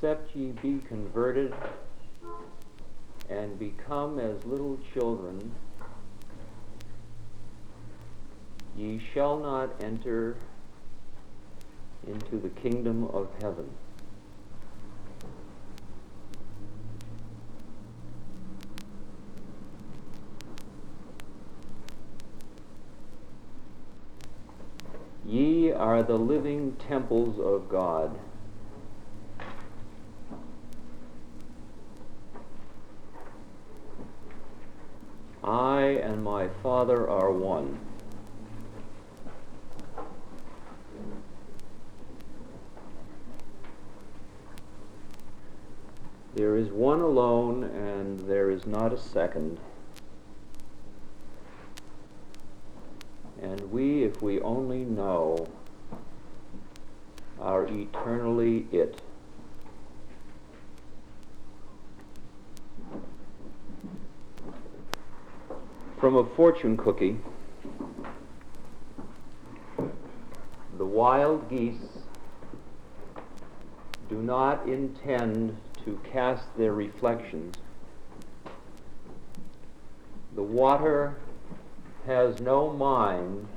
except ye be converted and become as little children, ye shall not enter into the kingdom of heaven. Ye are the living temples of God. I and my Father are one. There is one alone, and there is not a second. And we, if we only know, are eternally it. From a fortune cookie, the wild geese do not intend to cast their reflections. The water has no mind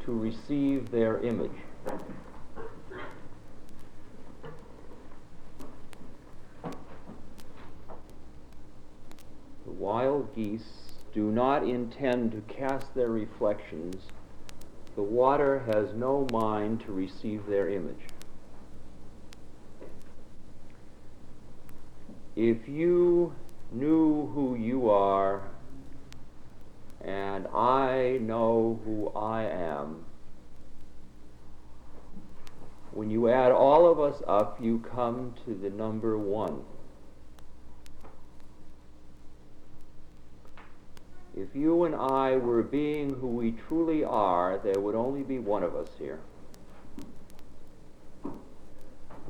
to receive their image. The wild geese do not intend to cast their reflections. The water has no mind to receive their image. If you knew who you are, and I know who I am, when you add all of us up, you come to the number one. If you and I were being who we truly are, there would only be one of us here.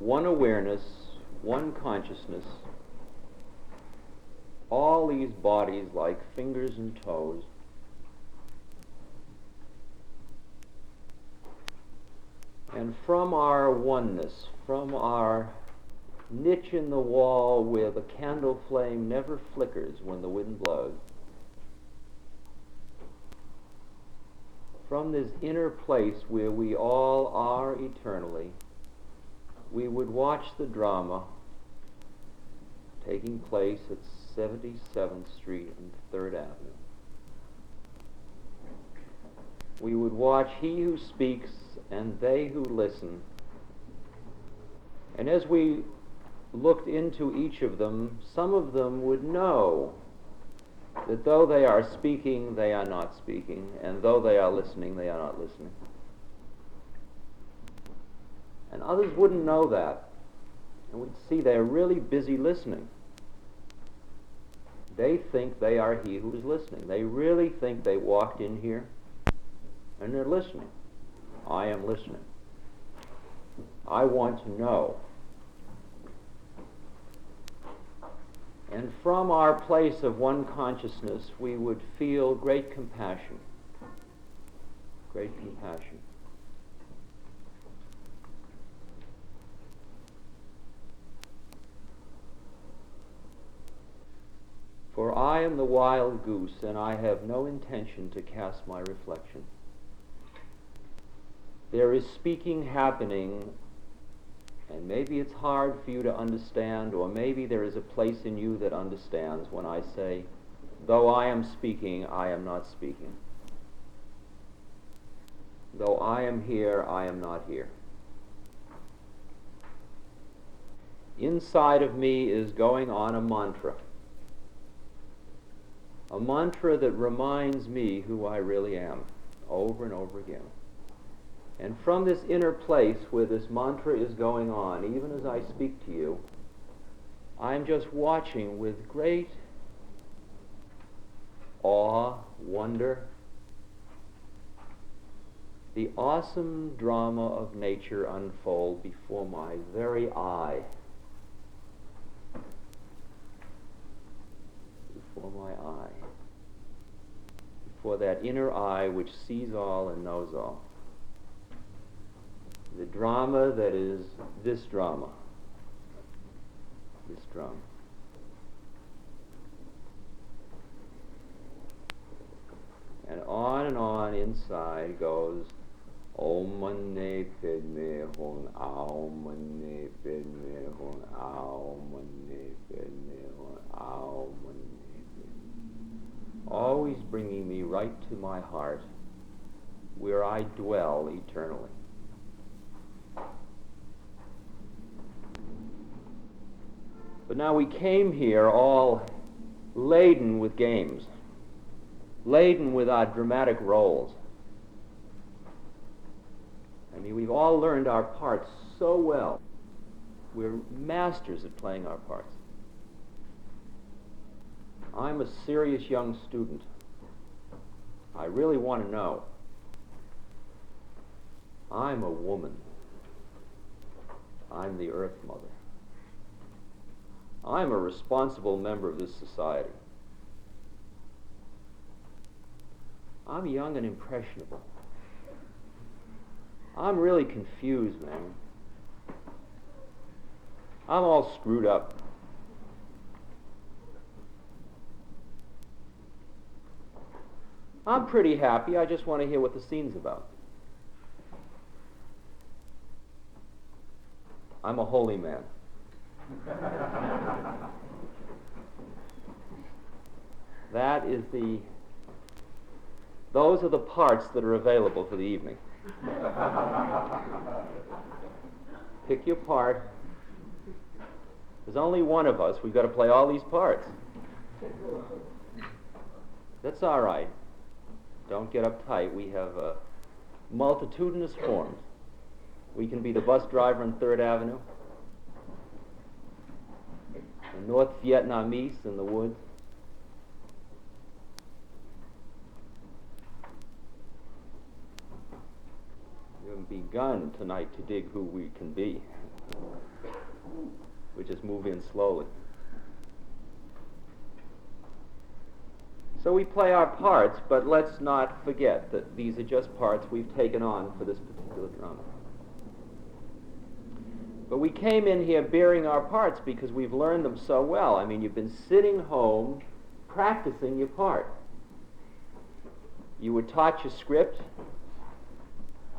One awareness, one consciousness, all these bodies like fingers and toes. And from our oneness, from our niche in the wall where the candle flame never flickers when the wind blows, from this inner place where we all are eternally, we would watch the drama taking place at 77th Street and 3rd Avenue. We would watch he who speaks and they who listen. And as we looked into each of them, some of them would know that though they are speaking, they are not speaking, and though they are listening, they are not listening. And others wouldn't know that. And we'd see they're really busy listening. They think they are he who is listening. They really think they walked in here and they're listening. I am listening. I want to know. And from our place of one consciousness, we would feel great compassion. Great compassion. For I am the wild goose, and I have no intention to cast my reflection. There is speaking happening, and maybe it's hard for you to understand, or maybe there is a place in you that understands when I say, though I am speaking, I am not speaking. Though I am here, I am not here. Inside of me is going on a mantra that reminds me who I really am, over and over again. And from this inner place where this mantra is going on, even as I speak to you, I'm just watching with great awe, wonder, the awesome drama of nature unfold before my very eye. Before my eye. Before that inner eye which sees all and knows all. The drama that is this drama. drum. And on inside goes Om Mani Padme Hum, Aum Mani Padme Hum, Aum Mani Padme Hum, Aum Mani Padme. Always bringing me right to my heart, where I dwell eternally. But now we came here all laden with games, laden with our dramatic roles. I mean, we've all learned our parts so well. We're masters at playing our parts. I'm a serious young student. I really want to know. I'm a woman. I'm the Earth Mother. I'm a responsible member of this society. I'm young and impressionable. I'm really confused, man. I'm all screwed up. I'm pretty happy. I just want to hear what the scene's about. I'm a holy man. Those are the parts that are available for the evening. Pick your part. There's only one of us. We've got to play all these parts. That's all right. Don't get uptight. We have multitudinous forms. We can be the bus driver on 3rd Avenue, the North Vietnamese in the woods, we haven't begun tonight to dig who we can be. We just move in slowly. So we play our parts, but let's not forget that these are just parts we've taken on for this particular drama. But we came in here bearing our parts because we've learned them so well. I mean, you've been sitting home practicing your part. You were taught your script.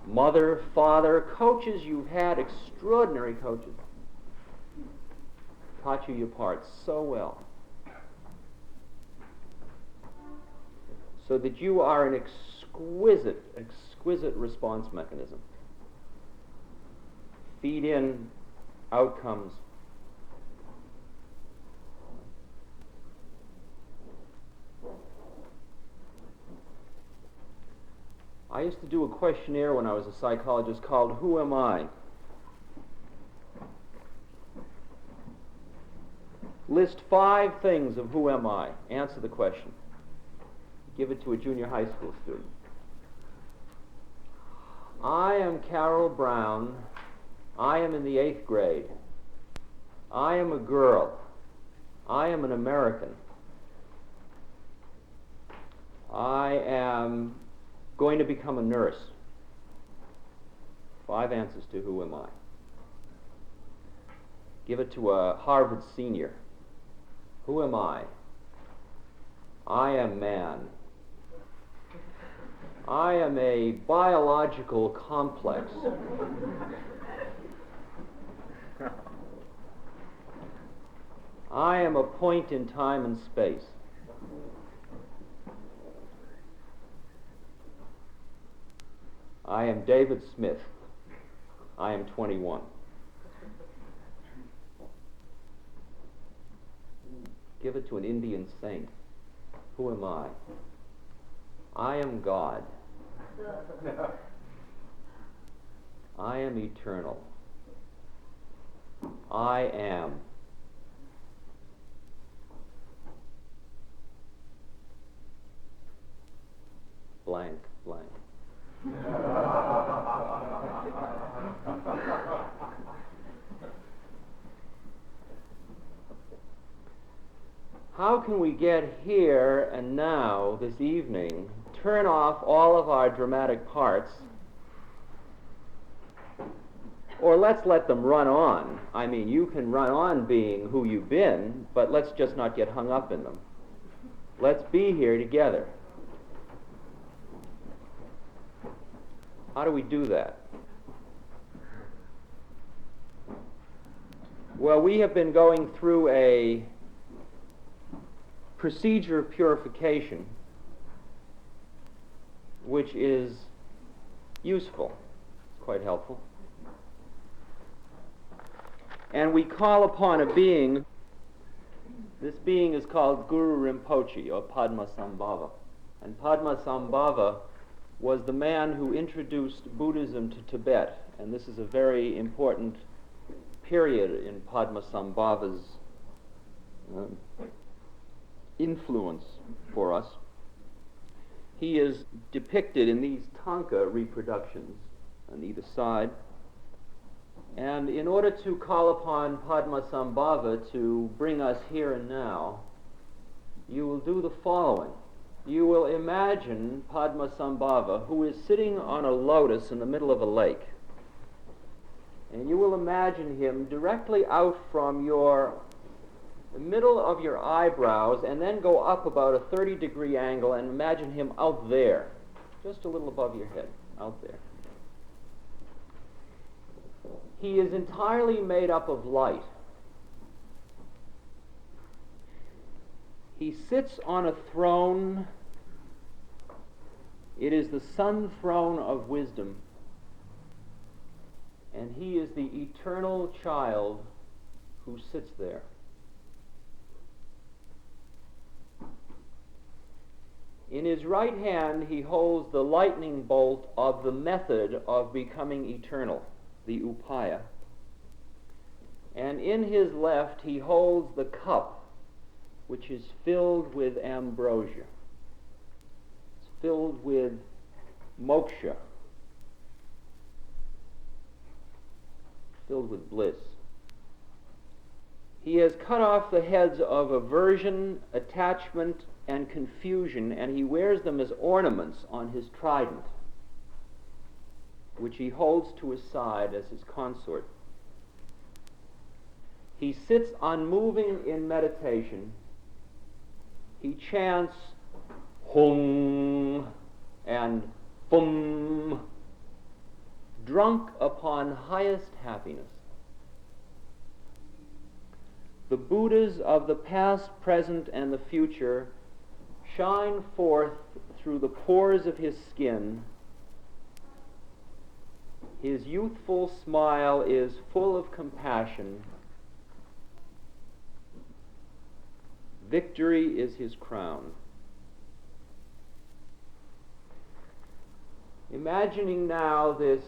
Mother, father, coaches, you've had extraordinary coaches. Taught you your parts so well. So that you are an exquisite response mechanism. Feed in outcomes. I used to do a questionnaire when I was a psychologist called Who Am I? List 5 things of who am I. Answer the question. Give it to a junior high school student. I am Carol Brown. I am in the 8th grade. I am a girl. I am an American. I am going to become a nurse. 5 answers to who am I. Give it to a Harvard senior. Who am I? I am man. I am a biological complex. I am a point in time and space. I am David Smith. I am 21. Give it to an Indian saint. Who am I? I am God. I am eternal. I am. Blank, blank. How can we get here and now, this evening, turn off all of our dramatic parts, Or let's let them run on. I mean, you can run on being who you've been, but let's just not get hung up in them. Let's be here together. How do we do that? Well, we have been going through a procedure of purification which is useful. It's quite helpful. And we call upon a being. This being is called Guru Rinpoche, or Padmasambhava. And Padmasambhava was the man who introduced Buddhism to Tibet. And this is a very important period in Padmasambhava's influence for us. He is depicted in these tanka reproductions on either side. And in order to call upon Padmasambhava to bring us here and now, you will do the following. You will imagine Padmasambhava, who is sitting on a lotus in the middle of a lake. And you will imagine him directly out from the middle of your eyebrows, and then go up about a 30-degree angle, and imagine him out there, just a little above your head, out there. He is entirely made up of light. He sits on a throne. It is the sun throne of wisdom. And he is the eternal child who sits there. In his right hand he holds the lightning bolt of the method of becoming eternal, the upaya. And in his left he holds the cup which is filled with ambrosia. It's filled with moksha, filled with bliss. He has cut off the heads of aversion, attachment, and confusion, and he wears them as ornaments on his trident, which he holds to his side as his consort. He sits unmoving in meditation. He chants Hum and Fum, drunk upon highest happiness. The Buddhas of the past, present, and the future shine forth through the pores of his skin. His youthful smile is full of compassion. Victory is his crown. Imagining now this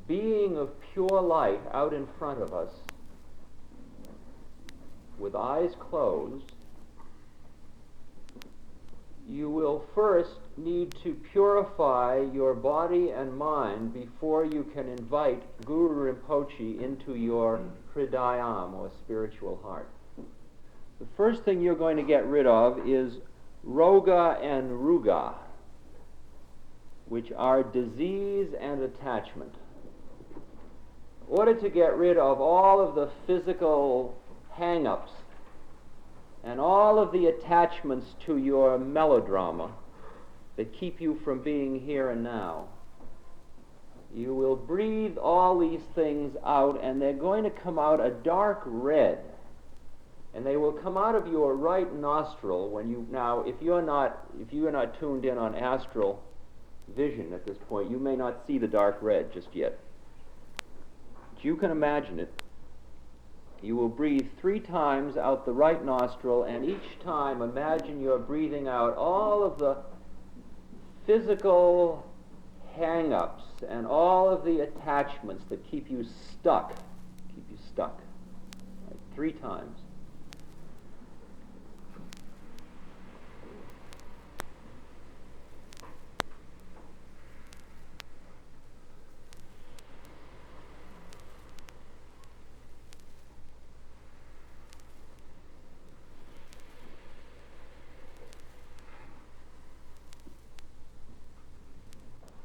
being of pure light out in front of us, with eyes closed, you will first need to purify your body and mind before you can invite Guru Rinpoche into your hridayam, or spiritual heart. The first thing you're going to get rid of is roga and ruga, which are disease and attachment. In order to get rid of all of the physical hang-ups and all of the attachments to your melodrama that keep you from being here and now, you will breathe all these things out, and they're going to come out a dark red. And they will come out of your right nostril when you, now, if you are not tuned in on astral vision at this point, you may not see the dark red just yet. But you can imagine it. You will breathe 3 times out the right nostril, and each time imagine you're breathing out all of the physical hang-ups and all of the attachments that keep you stuck. Right, 3 times.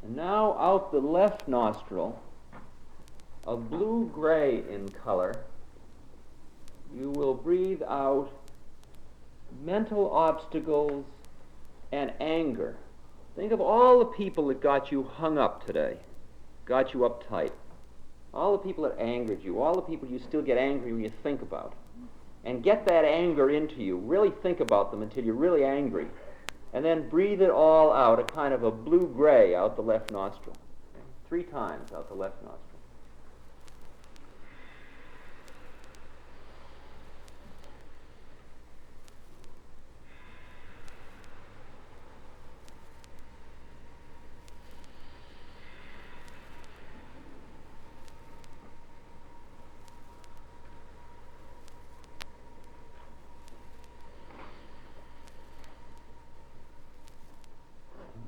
And now out the left nostril, a blue-gray in color, you will breathe out mental obstacles and anger. Think of all the people that got you hung up today, got you uptight. All the people that angered you, all the people you still get angry when you think about. And get that anger into you. Really think about them until you're really angry. And then breathe it all out, a kind of a blue-gray out the left nostril. 3 times out the left nostril.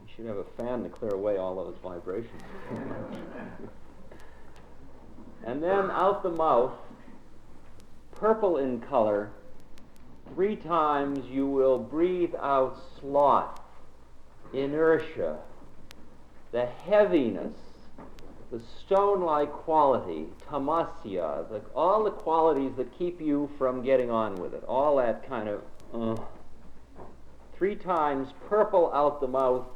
You should have a fan to clear away all those vibrations. And then out the mouth, purple in color, 3 times you will breathe out sloth, inertia, the heaviness, the stone-like quality, tamasya, all the qualities that keep you from getting on with it, all that kind of 3 times purple out the mouth.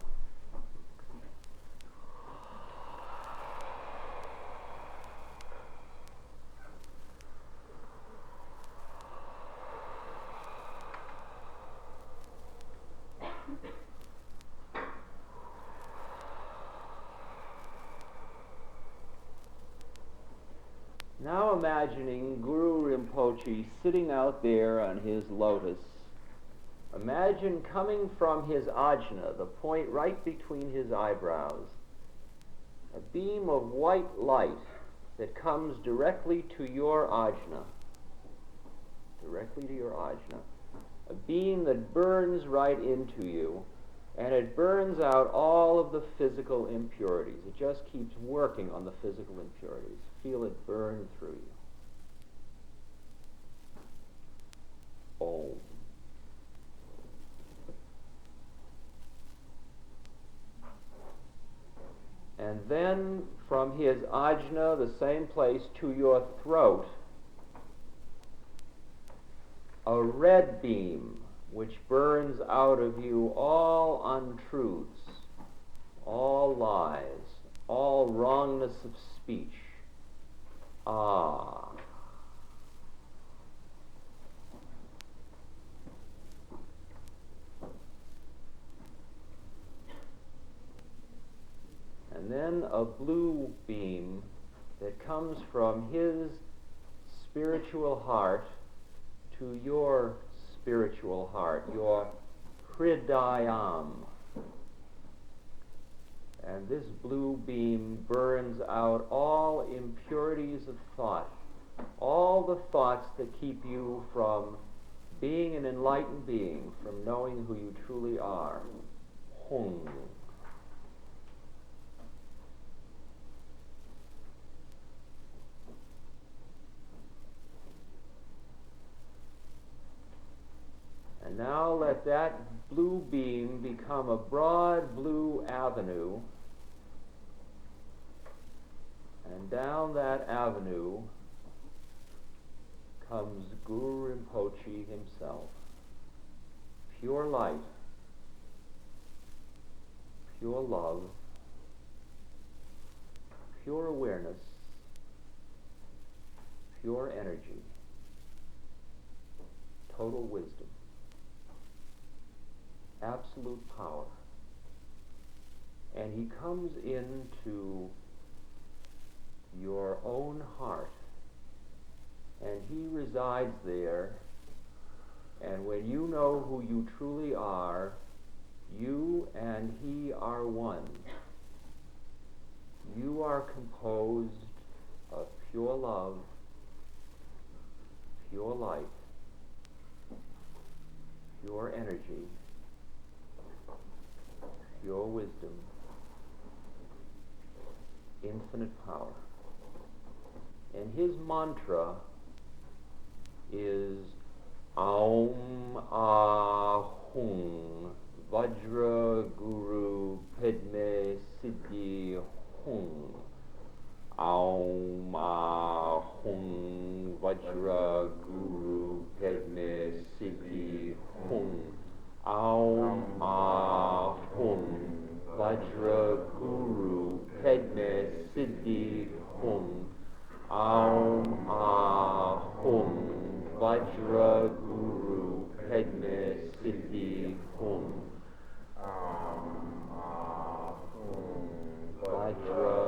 Now imagining Guru Rinpoche sitting out there on his lotus. Imagine coming from his ajna, the point right between his eyebrows, a beam of white light that comes directly to your ajna, a beam that burns right into you, and it burns out all of the physical impurities. It just keeps working on the physical impurities. Feel it burn through you. Om. And then from his ajna, the same place, to your throat, a red beam which burns out of you all untruths, all lies, all wrongness of speech. Ah. And then a blue beam that comes from his spiritual heart to your spiritual heart, your hridayam. And this blue beam burns out all impurities of thought, all the thoughts that keep you from being an enlightened being, from knowing who you truly are. Hung. And now let that blue beam become a broad blue avenue, and down that avenue comes Guru Rinpoche himself. Pure light, pure love, pure awareness, pure energy, total wisdom, absolute power. And he comes into your own heart, and he resides there, and when you know who you truly are, you and he are one. You are composed of pure love, pure light, pure energy, pure wisdom, infinite power. And his mantra is Aum Ahung Vajra Guru Padme Siddhi Hung. Aum Aum Ahum Vajra Guru Pedme Siddhi Hum. Aum Ahum Vajra Guru Pedme Siddhi Hum. Vajra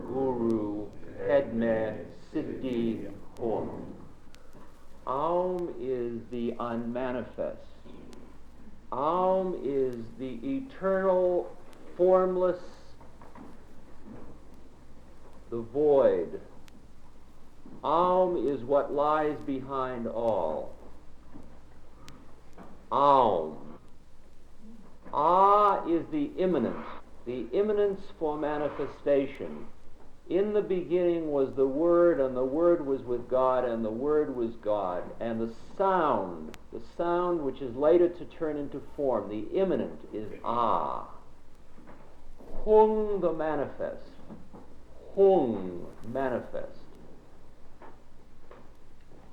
Guru Pedme Siddhi Hum. Aum is the unmanifest. Aum is the eternal, formless, the void. Aum is what lies behind all. Aum. Ah is the imminence for manifestation. In the beginning was the Word, and the Word was with God, and the Word was God. And the sound which is later to turn into form, the imminent, is Ah. Hung, the manifest. Hung, manifest.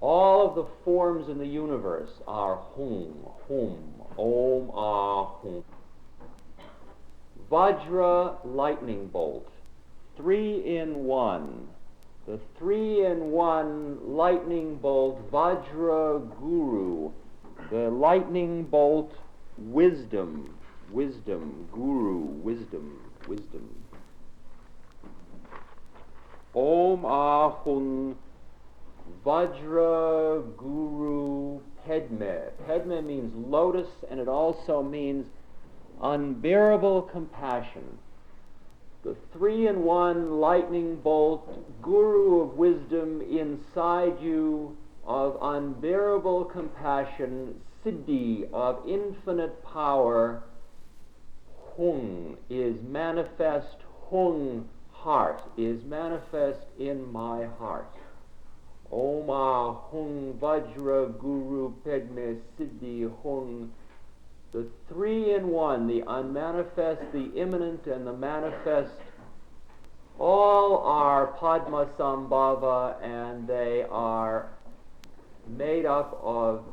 All of the forms in the universe are Hum, Hum, Om, Ah, Hum. Vajra, lightning bolt. 3 in 1. The 3 in 1 lightning bolt, Vajra Guru. The lightning bolt, wisdom, Guru, wisdom. Om Ahum Vajra Guru Pedme. Pedme means lotus, and it also means unbearable compassion. The 3 in 1 lightning bolt, Guru of wisdom inside you, of unbearable compassion, Siddhi, of infinite power. Hung is manifest, Hung, heart, is manifest in my heart. Om Ahum Vajra Guru Pedme Siddhi Hung. The 3 in 1, the unmanifest, the immanent, and the manifest, all are Padma Sambhava, and they are made up of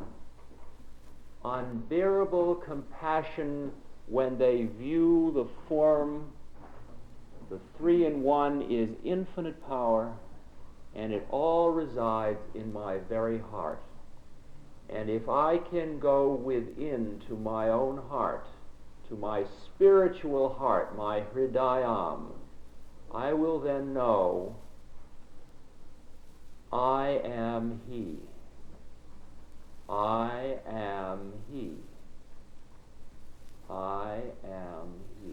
unbearable compassion when they view the form. The 3 in 1 is infinite power, and it all resides in my very heart. And if I can go within to my own heart, to my spiritual heart, my Hridayam, I will then know I am He. I am He. I am He.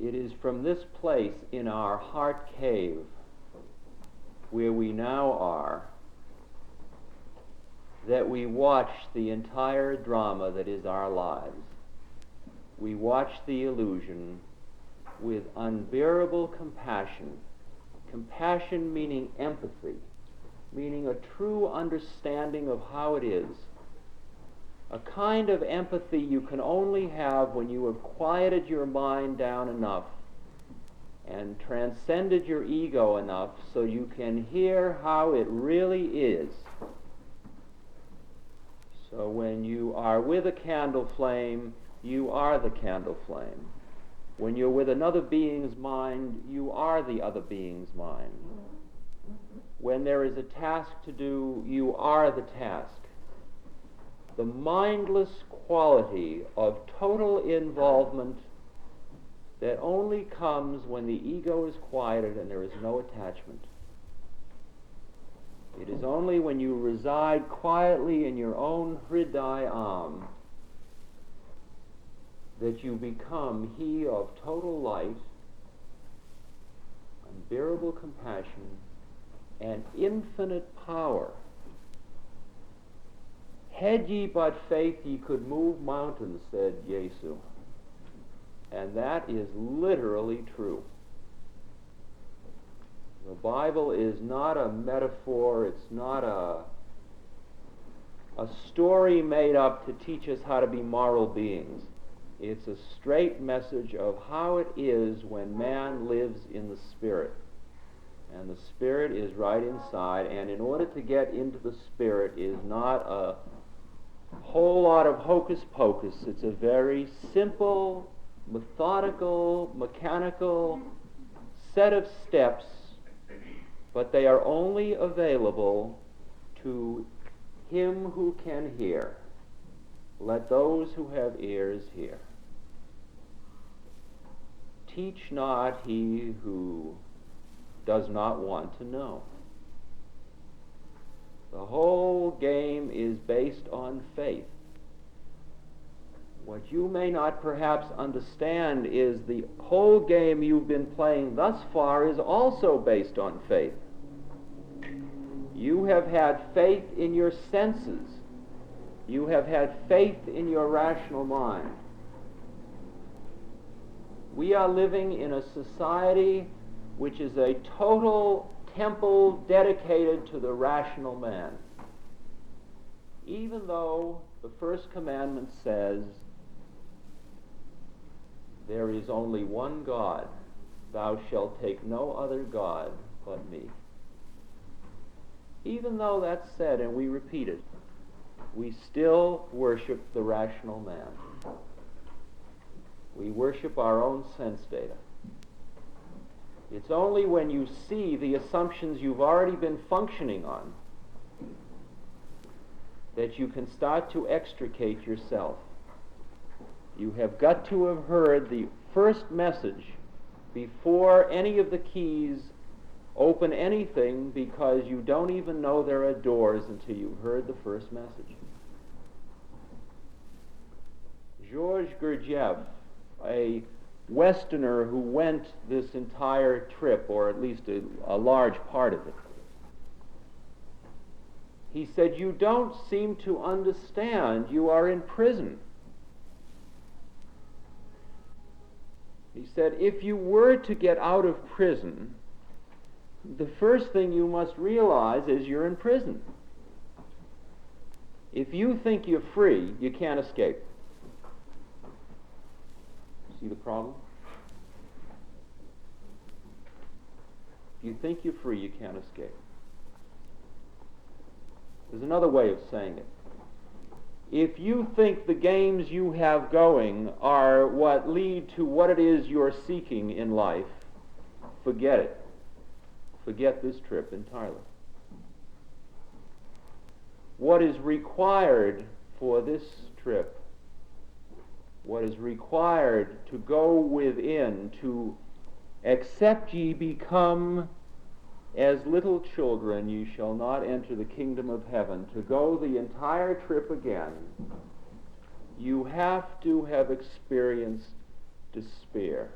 It is from this place in our heart cave where we now are that we watch the entire drama that is our lives. We watch the illusion with unbearable compassion. Compassion meaning empathy, meaning a true understanding of how it is. A kind of empathy you can only have when you have quieted your mind down enough and transcended your ego enough so you can hear how it really is. So when you are with a candle flame, you are the candle flame. When you're with another being's mind, you are the other being's mind. When there is a task to do, you are the task. The mindless quality of total involvement that only comes when the ego is quieted and there is no attachment. It is only when you reside quietly in your own Hridayam that you become He of total light, unbearable compassion, and infinite power. Had ye but faith, ye could move mountains, said Yesu. And that is literally true. The Bible is not a metaphor, it's not a story made up to teach us how to be moral beings. It's a straight message of how it is when man lives in the Spirit. And the Spirit is right inside, and in order to get into the Spirit is not a whole lot of hocus pocus. It's a very simple, methodical, mechanical set of steps, but they are only available to him who can hear. Let those who have ears hear. Teach not he who does not want to know. The whole game is based on faith. What you may not perhaps understand is the whole game you've been playing thus far is also based on faith. You have had faith in your senses. You have had faith in your rational mind. We are living in a society which is a total temple dedicated to the rational man. Even though the first commandment says, there is only one God, thou shalt take no other God but me. Even though that's said, and we repeat it, we still worship the rational man. We worship our own sense data. It's only when you see the assumptions you've already been functioning on that you can start to extricate yourself. You have got to have heard the first message before any of the keys open anything, because you don't even know there are doors until you've heard the first message. Georges Gurdjieff, a Westerner who went this entire trip, or at least a large part of it, he said, you don't seem to understand you are in prison. He said, if you were to get out of prison, the first thing you must realize is you're in prison. If you think you're free, you can't escape. See the problem? If you think you're free, you can't escape. There's another way of saying it. If you think the games you have going are what lead to what it is you're seeking in life, forget it. Forget this trip entirely. What is required for this trip, what is required to go within, to except ye become as little children, ye shall not enter the kingdom of heaven, to go the entire trip again, you have to have experienced despair.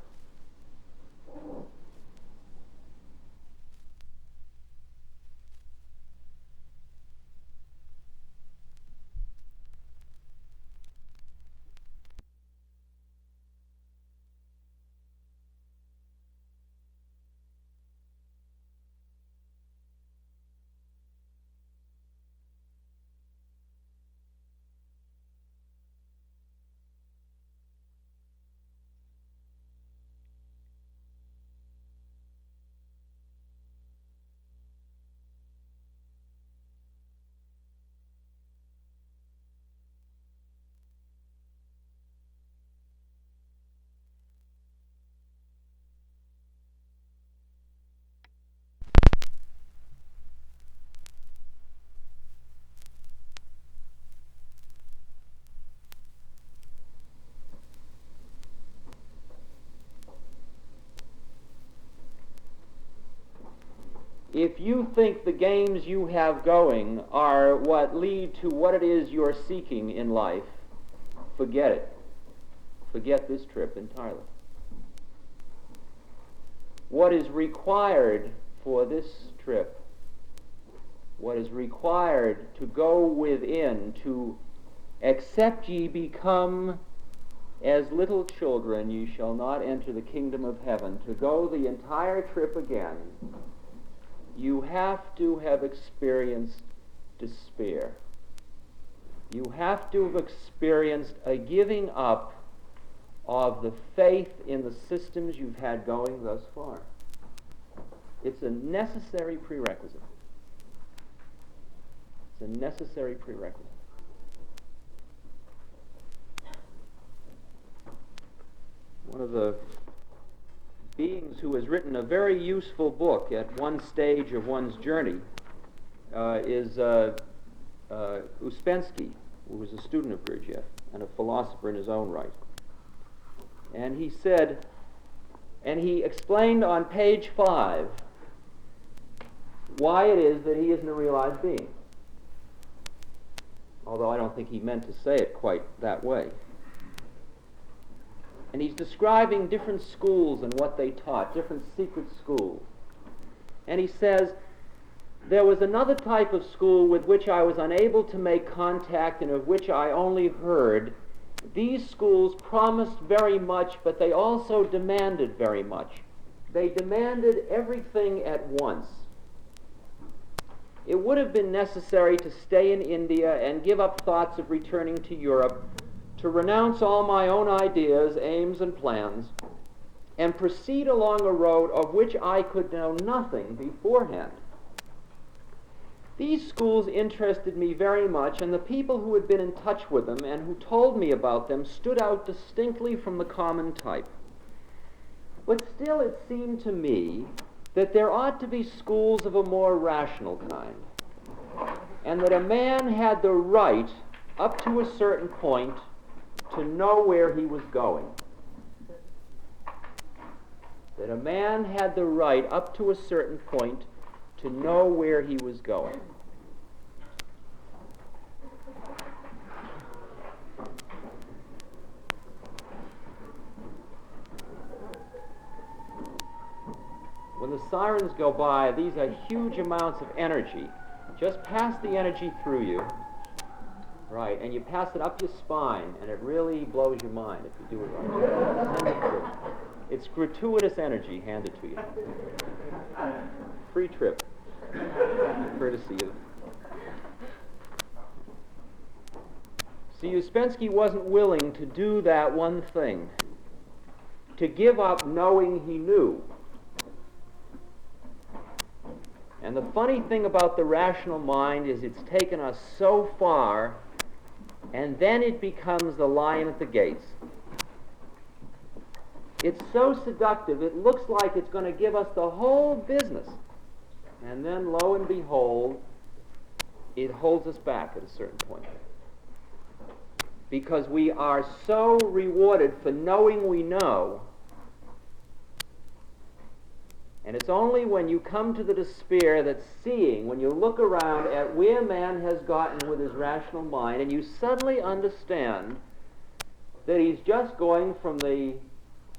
If you think the games you have going are what lead to what it is you're seeking in life, forget it. Forget this trip entirely. What is required for this trip, what is required to go within, to except ye become as little children, ye shall not enter the kingdom of heaven, to go the entire trip again, you have to have experienced despair. You have to have experienced a giving up of the faith in the systems you've had going thus far. It's a necessary prerequisite. It's a necessary prerequisite. One of the beings who has written a very useful book at one stage of one's journey is Uspensky, who was a student of Gurdjieff and a philosopher in his own right. And he said, and he explained on page 5 why it is that he isn't a realized being. Although I don't think he meant to say it quite that way. And he's describing different schools and what they taught, different secret schools. And he says, there was another type of school with which I was unable to make contact and of which I only heard. These schools promised very much, but they also demanded very much. They demanded everything at once. It would have been necessary to stay in India and give up thoughts of returning to Europe, to renounce all my own ideas, aims, and plans, and proceed along a road of which I could know nothing beforehand. These schools interested me very much, and the people who had been in touch with them and who told me about them stood out distinctly from the common type. But still it seemed to me that there ought to be schools of a more rational kind, and that a man had the right, up to a certain point, to know where he was going. That a man had the right, up to a certain point, to know where he was going. When the sirens go by, these are huge amounts of energy. Just pass the energy through you, right, and you pass it up your spine, and it really blows your mind if you do it right. It's gratuitous energy handed to you. Free trip, courtesy of. See, Uspensky wasn't willing to do that one thing, to give up knowing he knew. And the funny thing about the rational mind is it's taken us so far, and then it becomes the lion at the gates. It's so seductive, it looks like it's going to give us the whole business. And then, lo and behold, it holds us back at a certain point. Because we are so rewarded for knowing we know. And it's only when you come to the despair that seeing, when you look around at where man has gotten with his rational mind, and you suddenly understand that he's just going from the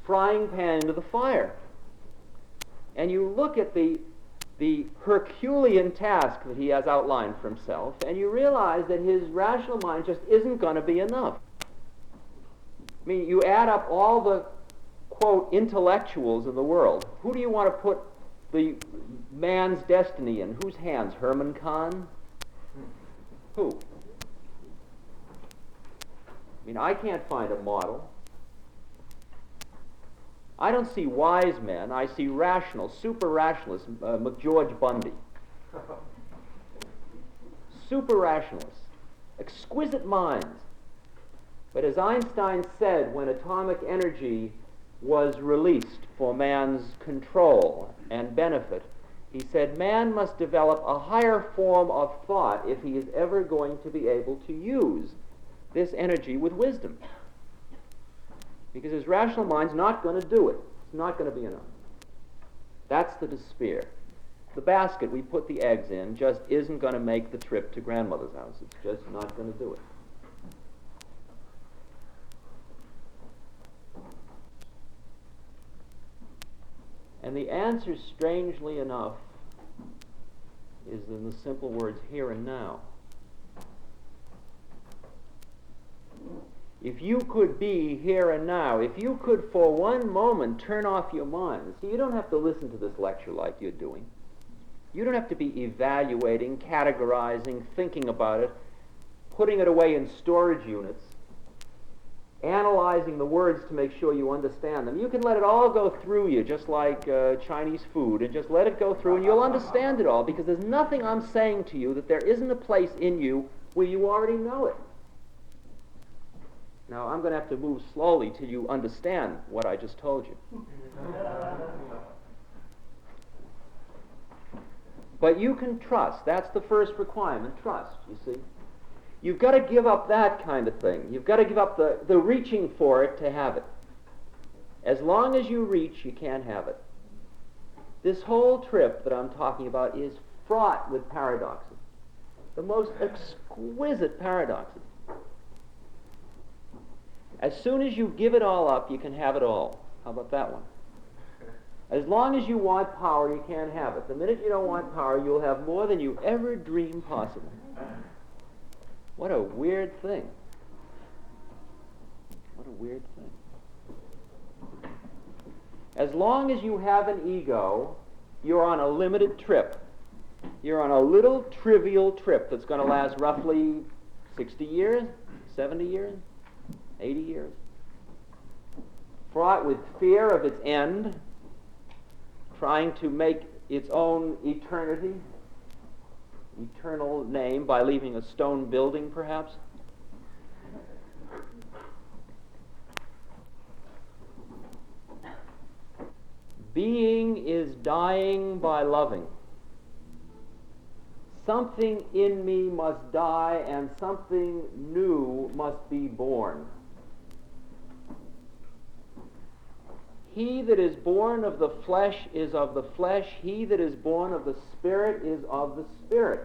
frying pan into the fire. And you look at the Herculean task that he has outlined for himself, and you realize that his rational mind just isn't going to be enough. I mean, you add up all the, quote, intellectuals of the world. Who do you want to put the man's destiny in? Whose hands? Herman Kahn? Who? I mean, I can't find a model. I don't see wise men. I see rational, super rationalists, McGeorge Bundy. Super rationalists. Exquisite minds. But as Einstein said, when atomic energy was released for man's control and benefit, he said man must develop a higher form of thought if he is ever going to be able to use this energy with wisdom. Because his rational mind's not going to do it. It's not going to be enough. That's the despair. The basket we put the eggs in just isn't going to make the trip to grandmother's house. It's just not going to do it. And the answer, strangely enough, is in the simple words here and now. If you could be here and now, if you could for one moment turn off your mind, see, you don't have to listen to this lecture like you're doing. You don't have to be evaluating, categorizing, thinking about it, putting it away in storage units. analyzing the words to make sure you understand them. You can let it all go through you, just like Chinese food, and just let it go through, and you'll understand it all, because there's nothing I'm saying to you that there isn't a place in you where you already know it. Now, I'm going to have to move slowly till you understand what I just told you. But you can trust. That's the first requirement, trust, you see. You've got to give up that kind of thing. You've got to give up the reaching for it to have it. As long as you reach, you can't have it. This whole trip that I'm talking about is fraught with paradoxes. The most exquisite paradoxes. As soon as you give it all up, you can have it all. How about that one? As long as you want power, you can't have it. The minute you don't want power, you'll have more than you ever dreamed possible. What a weird thing. What a weird thing. As long as you have an ego, you're on a limited trip. You're on a little trivial trip that's going to last roughly 60 years, 70 years, 80 years. Fraught with fear of its end, trying to make its own eternity, eternal name by leaving a stone building, perhaps. Being is dying by loving. Something in me must die, and something new must be born. He that is born of the flesh is of the flesh. He that is born of the Spirit is of the Spirit.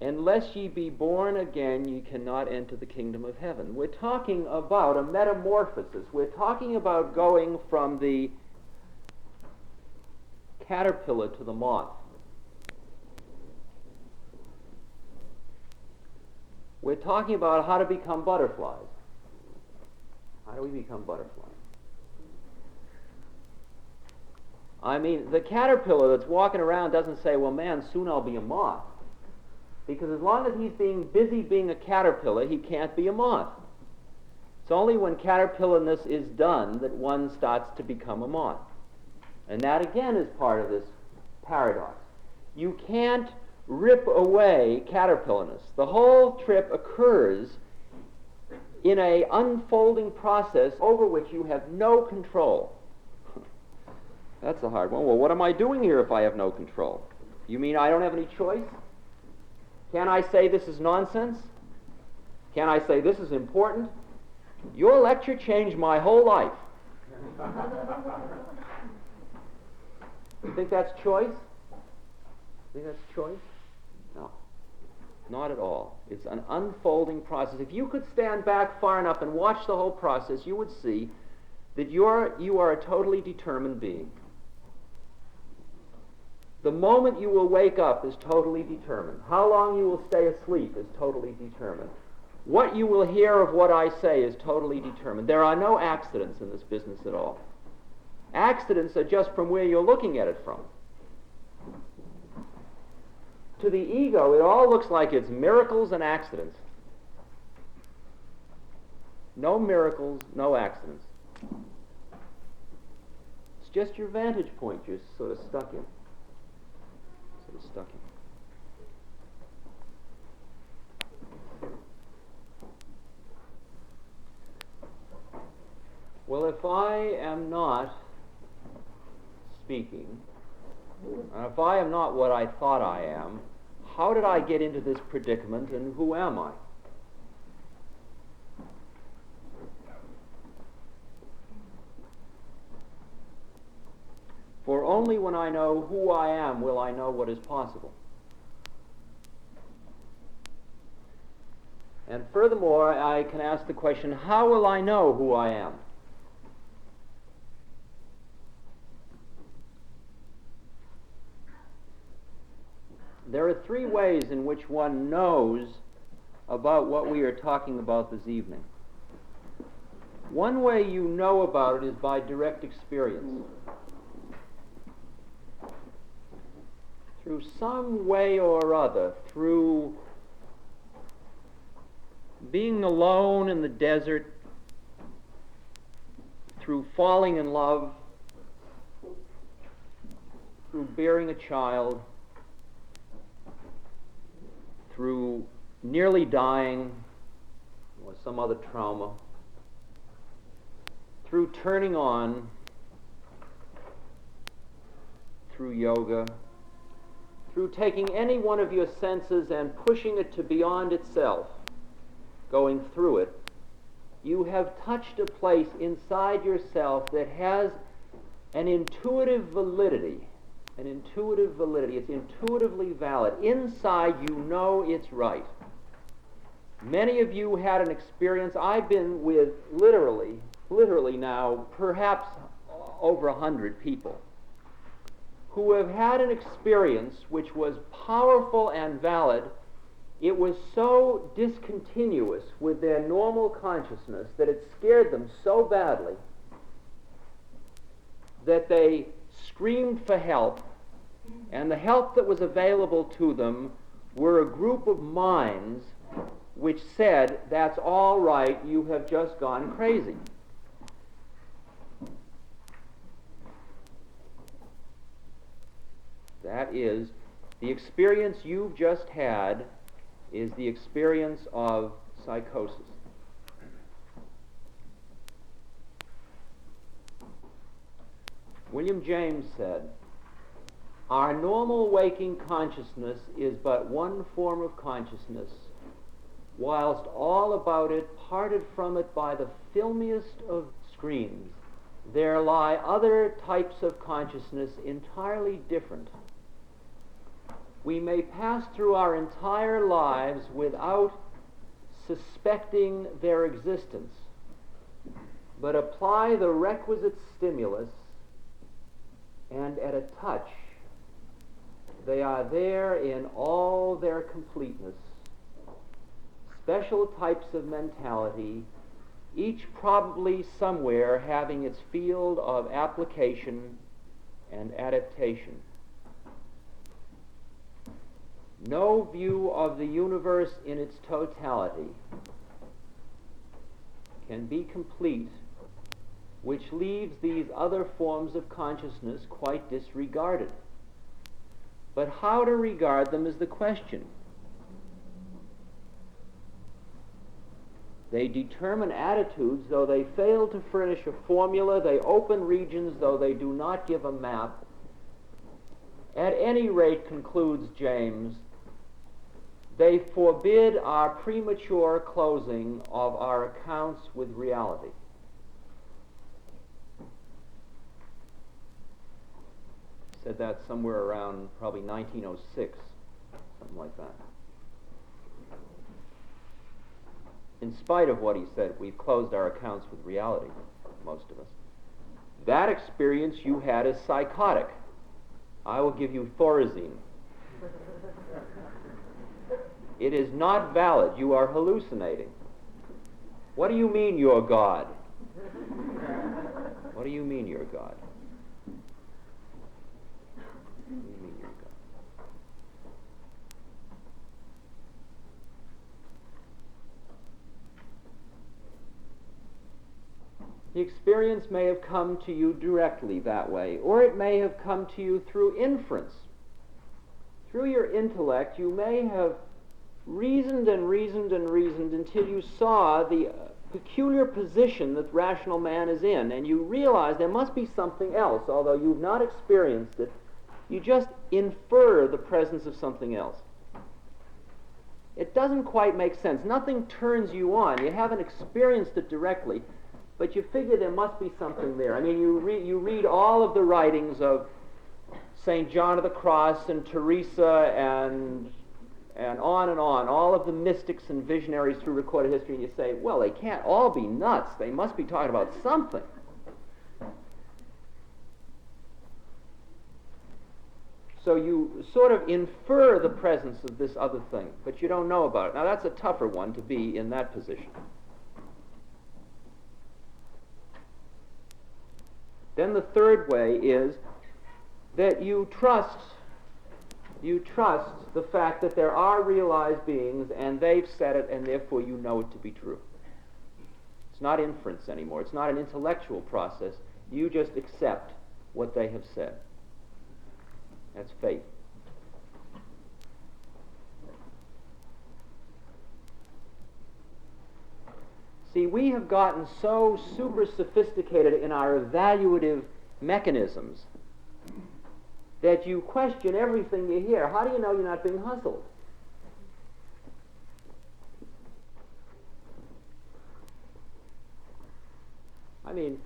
Unless ye be born again, ye cannot enter the kingdom of heaven. We're talking about a metamorphosis. We're talking about going from the caterpillar to the moth. We're talking about how to become butterflies. How do we become butterflies? I mean, the caterpillar that's walking around doesn't say, well, man, soon I'll be a moth. Because as long as he's being busy being a caterpillar, he can't be a moth. It's only when caterpillarness is done that one starts to become a moth. And that, again, is part of this paradox. You can't rip away caterpillarness. The whole trip occurs in an unfolding process over which you have no control. That's a hard one. Well, what am I doing here if I have no control? You mean I don't have any choice? Can I say this is nonsense? Can I say this is important? Your lecture changed my whole life. You think that's choice? You think that's choice? No. Not at all. It's an unfolding process. If you could stand back far enough and watch the whole process, you would see that you are a totally determined being. The moment you will wake up is totally determined. How long you will stay asleep is totally determined. What you will hear of what I say is totally determined. There are no accidents in this business at all. Accidents are just from where you're looking at it from. To the ego, it all looks like it's miracles and accidents. No miracles, no accidents. It's just your vantage point you're sort of stuck in. Well, if I am not speaking, and if I am not what I thought I am, how did I get into this predicament, and who am I? For only when I know who I am will I know what is possible. And furthermore, I can ask the question, how will I know who I am? There are three ways in which one knows about what we are talking about this evening. One way you know about it is by direct experience. Through some way or other, through being alone in the desert, through falling in love, through bearing a child, through nearly dying or some other trauma, through turning on, through yoga, through taking any one of your senses and pushing it to beyond itself, going through it, you have touched a place inside yourself that has an intuitive validity. An intuitive validity. It's intuitively valid. Inside, you know it's right. Many of you had an experience. I've been with literally now, perhaps over 100 people who have had an experience which was powerful and valid. It was so discontinuous with their normal consciousness that it scared them so badly that they screamed for help, and the help that was available to them were a group of minds which said, "That's all right, you have just gone crazy." That is, the experience you've just had is the experience of psychosis. William James said, "Our normal waking consciousness is but one form of consciousness, whilst all about it, parted from it by the filmiest of screens, there lie other types of consciousness entirely different. We may pass through our entire lives without suspecting their existence, but apply the requisite stimulus, and at a touch, they are there in all their completeness. Special types of mentality, each probably somewhere having its field of application and adaptation. No view of the universe in its totality can be complete which leaves these other forms of consciousness quite disregarded. But how to regard them is the question. They determine attitudes, though they fail to furnish a formula. They open regions, though they do not give a map. At any rate, concludes James, they forbid our premature closing of our accounts with reality." Said that somewhere around probably 1906, something like that. In spite of what he said, we've closed our accounts with reality, most of us. That experience you had is psychotic. I will give you Thorazine. It is not valid. You are hallucinating. What do you mean you're God? What do you mean you're God? What do you mean you're God? The experience may have come to you directly that way, or it may have come to you through inference. Through your intellect, you may have reasoned and reasoned and reasoned until you saw the peculiar position that rational man is in, and you realize there must be something else. Although you've not experienced it, you just infer the presence of something else. It doesn't quite make sense. Nothing turns you on. You haven't experienced it directly, but you figure there must be something there. I mean, you read all of the writings of St. John of the Cross and Teresa and on, all of the mystics and visionaries through recorded history, and you say, well, they can't all be nuts. They must be talking about something. So you sort of infer the presence of this other thing, but you don't know about it. Now, that's a tougher one to be in that position. Then the third way is that you trust You trust the fact that there are realized beings and they've said it and therefore you know it to be true. It's not inference anymore. It's not an intellectual process. You just accept what they have said. That's faith. See, we have gotten so super sophisticated in our evaluative mechanisms that you question everything you hear. How do you know you're not being hustled? I mean,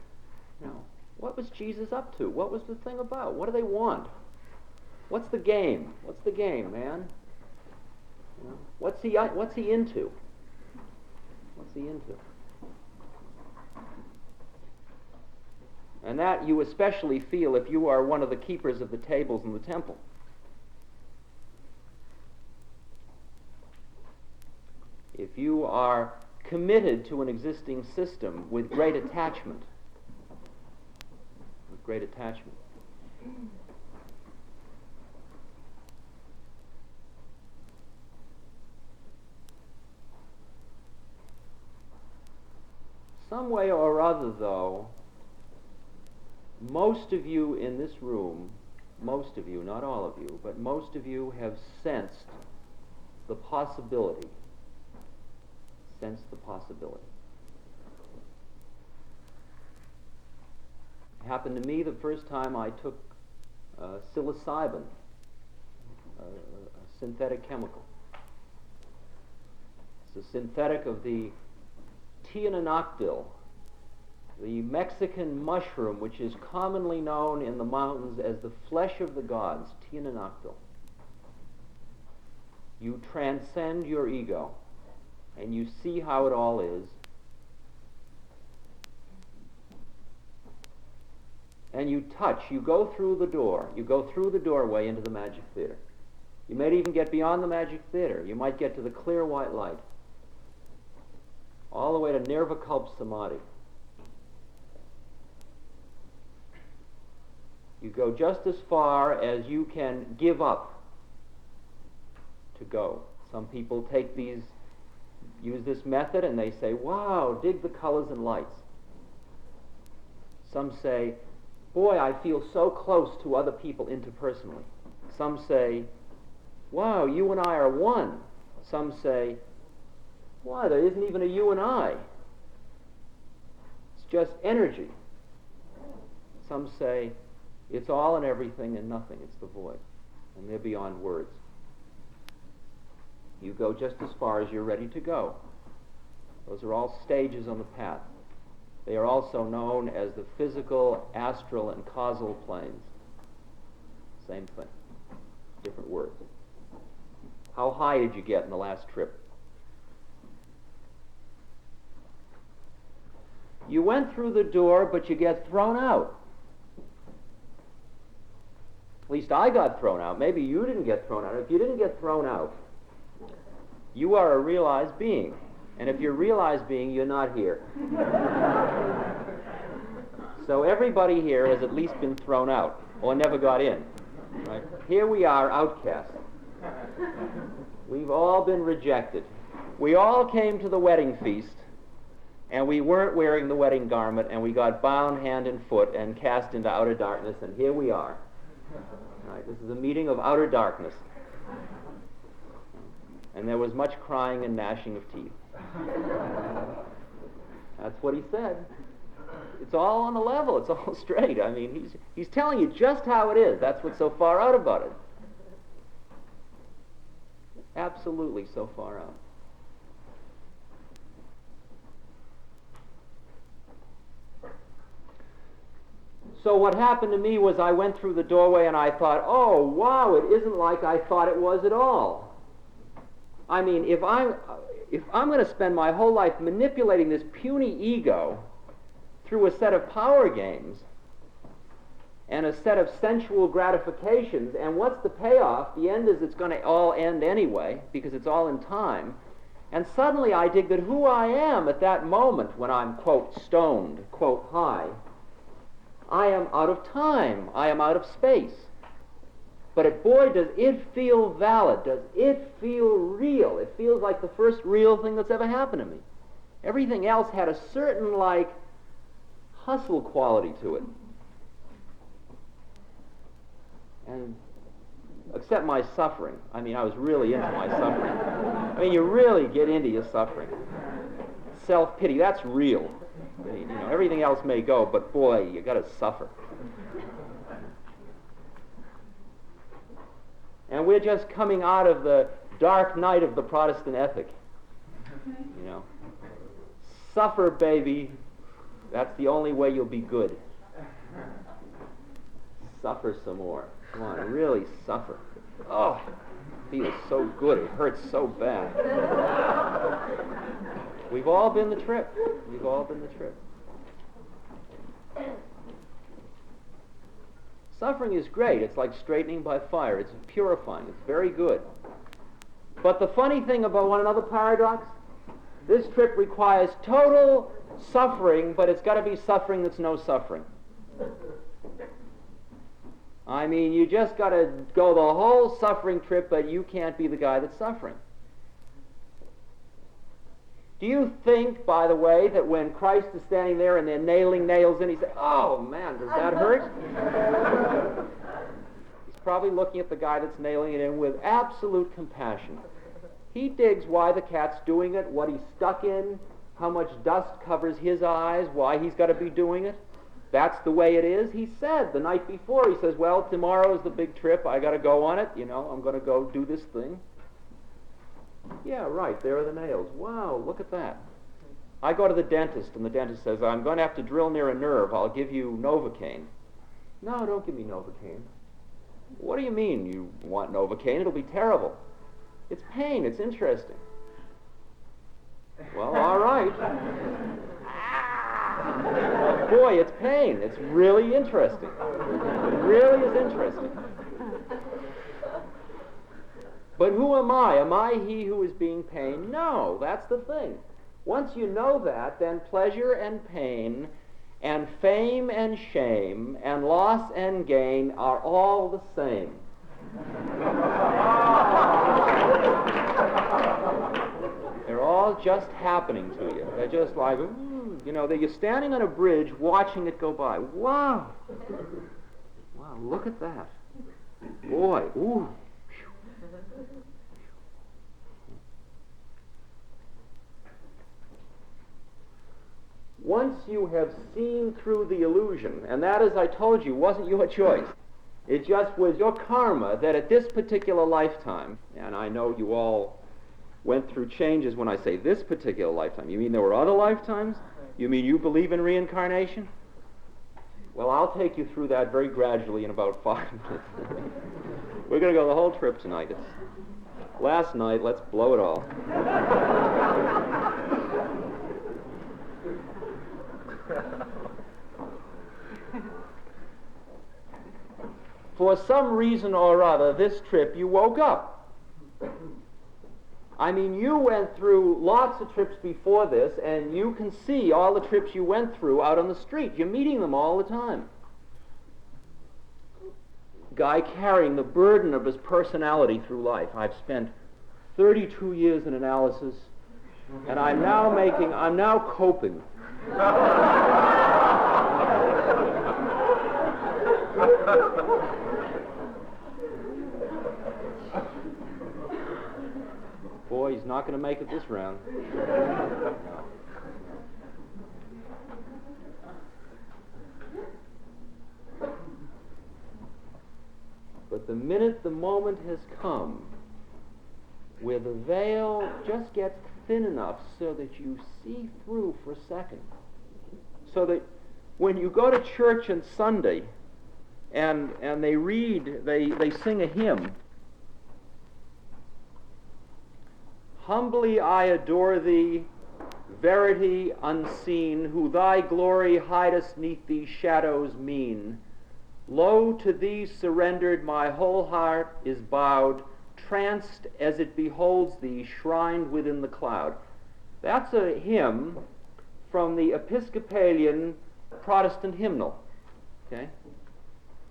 what was Jesus up to? What was the thing about? What do they want? What's the game? What's the game, man? What's he into? What's he into? And that you especially feel if you are one of the keepers of the tables in the temple. If you are committed to an existing system with great attachment. Some way or other, though, most of you in this room, most of you, not all of you, but most of you have sensed the possibility. It happened to me the first time I took psilocybin, a synthetic chemical. It's a synthetic of the tiananoctyl, the Mexican mushroom, which is commonly known in the mountains as the flesh of the gods, tiananoctyl. You transcend your ego, and you see how it all is. And you touch, you go through the door, you go through the doorway into the magic theater. You may even get beyond the magic theater. You might get to the clear white light, all the way to Nirvikalpa Samadhi. You go just as far as you can give up to go. Some people use this method and they say, wow, dig the colors and lights. Some say, boy, I feel so close to other people interpersonally. Some say, wow, you and I are one. Some say, why, there isn't even a you and I. It's just energy. Some say, it's all and everything and nothing. It's the void. And they're beyond words. You go just as far as you're ready to go. Those are all stages on the path. They are also known as the physical, astral, and causal planes. Same thing. Different words. How high did you get in the last trip? You went through the door, but you get thrown out. At least I got thrown out. Maybe you didn't get thrown out. If you didn't get thrown out, you are a realized being. And if you're a realized being, you're not here. So everybody here has at least been thrown out or never got in. Right? Here we are, outcasts. We've all been rejected. We all came to the wedding feast, and we weren't wearing the wedding garment, and we got bound hand and foot and cast into outer darkness, and here we are. Right? This is a meeting of outer darkness. And there was much crying and gnashing of teeth. That's what he said. It's all on the level. It's all straight. I mean, he's telling you just how it is. That's what's so far out about it. Absolutely so far out. So what happened to me was I went through the doorway and I thought, oh, wow, it isn't like I thought it was at all. I mean, if I'm going to spend my whole life manipulating this puny ego through a set of power games and a set of sensual gratifications, and what's the payoff? The end is it's going to all end anyway, because it's all in time. And suddenly I dig that who I am at that moment when I'm, quote, stoned, quote, high, I am out of time. I am out of space. But boy, does it feel valid. Does it feel real? It feels like the first real thing that's ever happened to me. Everything else had a certain, like, hustle quality to it. And except my suffering. I mean, I was really into my suffering. I mean, you really get into your suffering. Self-pity, that's real. I mean, you know, everything else may go, but boy, you got to suffer. And we're just coming out of the dark night of the Protestant ethic. You know, suffer, baby. That's the only way you'll be good. Suffer some more. Come on, really suffer. Oh, it feels so good. It hurts so bad. We've all been the trip. We've all been the trip. Suffering is great. It's like straightening by fire. It's purifying. It's very good. But the funny thing about one another paradox, this trip requires total suffering, but it's got to be suffering that's no suffering. I mean, you just got to go the whole suffering trip, but you can't be the guy that's suffering. Do you think, by the way, that when Christ is standing there and they're nailing nails in, he says, "Oh, man, does that hurt?" He's probably looking at the guy that's nailing it in with absolute compassion. He digs why the cat's doing it, what he's stuck in, how much dust covers his eyes, why he's got to be doing it. That's the way it is. He said the night before, he says, "Well, tomorrow's the big trip. I got to go on it. You know, I'm going to go do this thing." Yeah, right, there are the nails. Wow, look at that. I go to the dentist, and the dentist says, "I'm going to have to drill near a nerve. I'll give you Novocaine." "No, don't give me Novocaine." "What do you mean you want Novocaine? It'll be terrible." "It's pain. It's interesting." "Well, all right." Boy, it's pain. It's really interesting. It really is interesting. But who am I? Am I he who is being pained? No, that's the thing. Once you know that, then pleasure and pain and fame and shame and loss and gain are all the same. They're all just happening to you. They're just like, ooh, you know, you're standing on a bridge watching it go by. Wow. Wow, look at that. Boy, ooh. Once you have seen through the illusion, and that, as I told you, wasn't your choice. It just was your karma that at this particular lifetime, and I know you all went through changes when I say this particular lifetime. You mean there were other lifetimes? You mean you believe in reincarnation? Well, I'll take you through that very gradually in about 5 minutes. We're going to go the whole trip tonight. It's last night. Let's blow it all. For some reason or other, this trip you woke up. I mean, you went through lots of trips before this, and you can see all the trips you went through out on the street. You're meeting them all the time. Guy carrying the burden of his personality through life. I've spent 32 years in analysis, and I'm now coping. Boy, he's not going to make it this round. No. But the minute the moment has come where the veil just gets thin enough so that you see through for a second, so that when you go to church on Sunday and they sing a hymn, "Humbly I adore thee, verity unseen, who thy glory hidest neath these shadows mean. Lo, to thee surrendered my whole heart is bowed, tranced as it beholds thee shrined within the cloud." That's a hymn from the Episcopalian Protestant hymnal. Okay?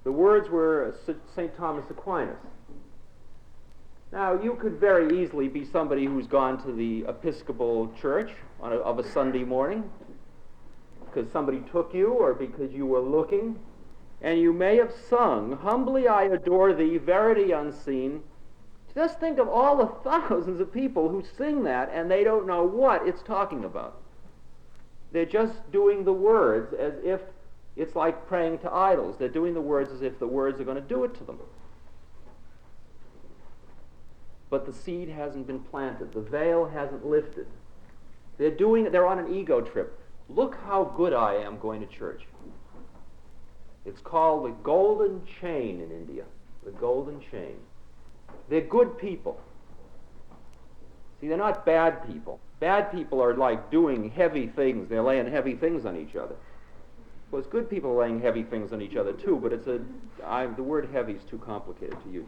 The words were St. Thomas Aquinas. Now, you could very easily be somebody who's gone to the Episcopal Church of a Sunday morning because somebody took you or because you were looking, and you may have sung, "Humbly I adore thee, verity unseen." Just think of all the thousands of people who sing that and they don't know what it's talking about. They're just doing the words as if it's like praying to idols. They're doing the words as if the words are going to do it to them. But the seed hasn't been planted. The veil hasn't lifted. They're on an ego trip. Look how good I am going to church. It's called the golden chain in India. The golden chain. They're good people. See, they're not bad people. Bad people are like doing heavy things. They're laying heavy things on each other. Of course, good people are laying heavy things on each other too, but the word heavy is too complicated to use.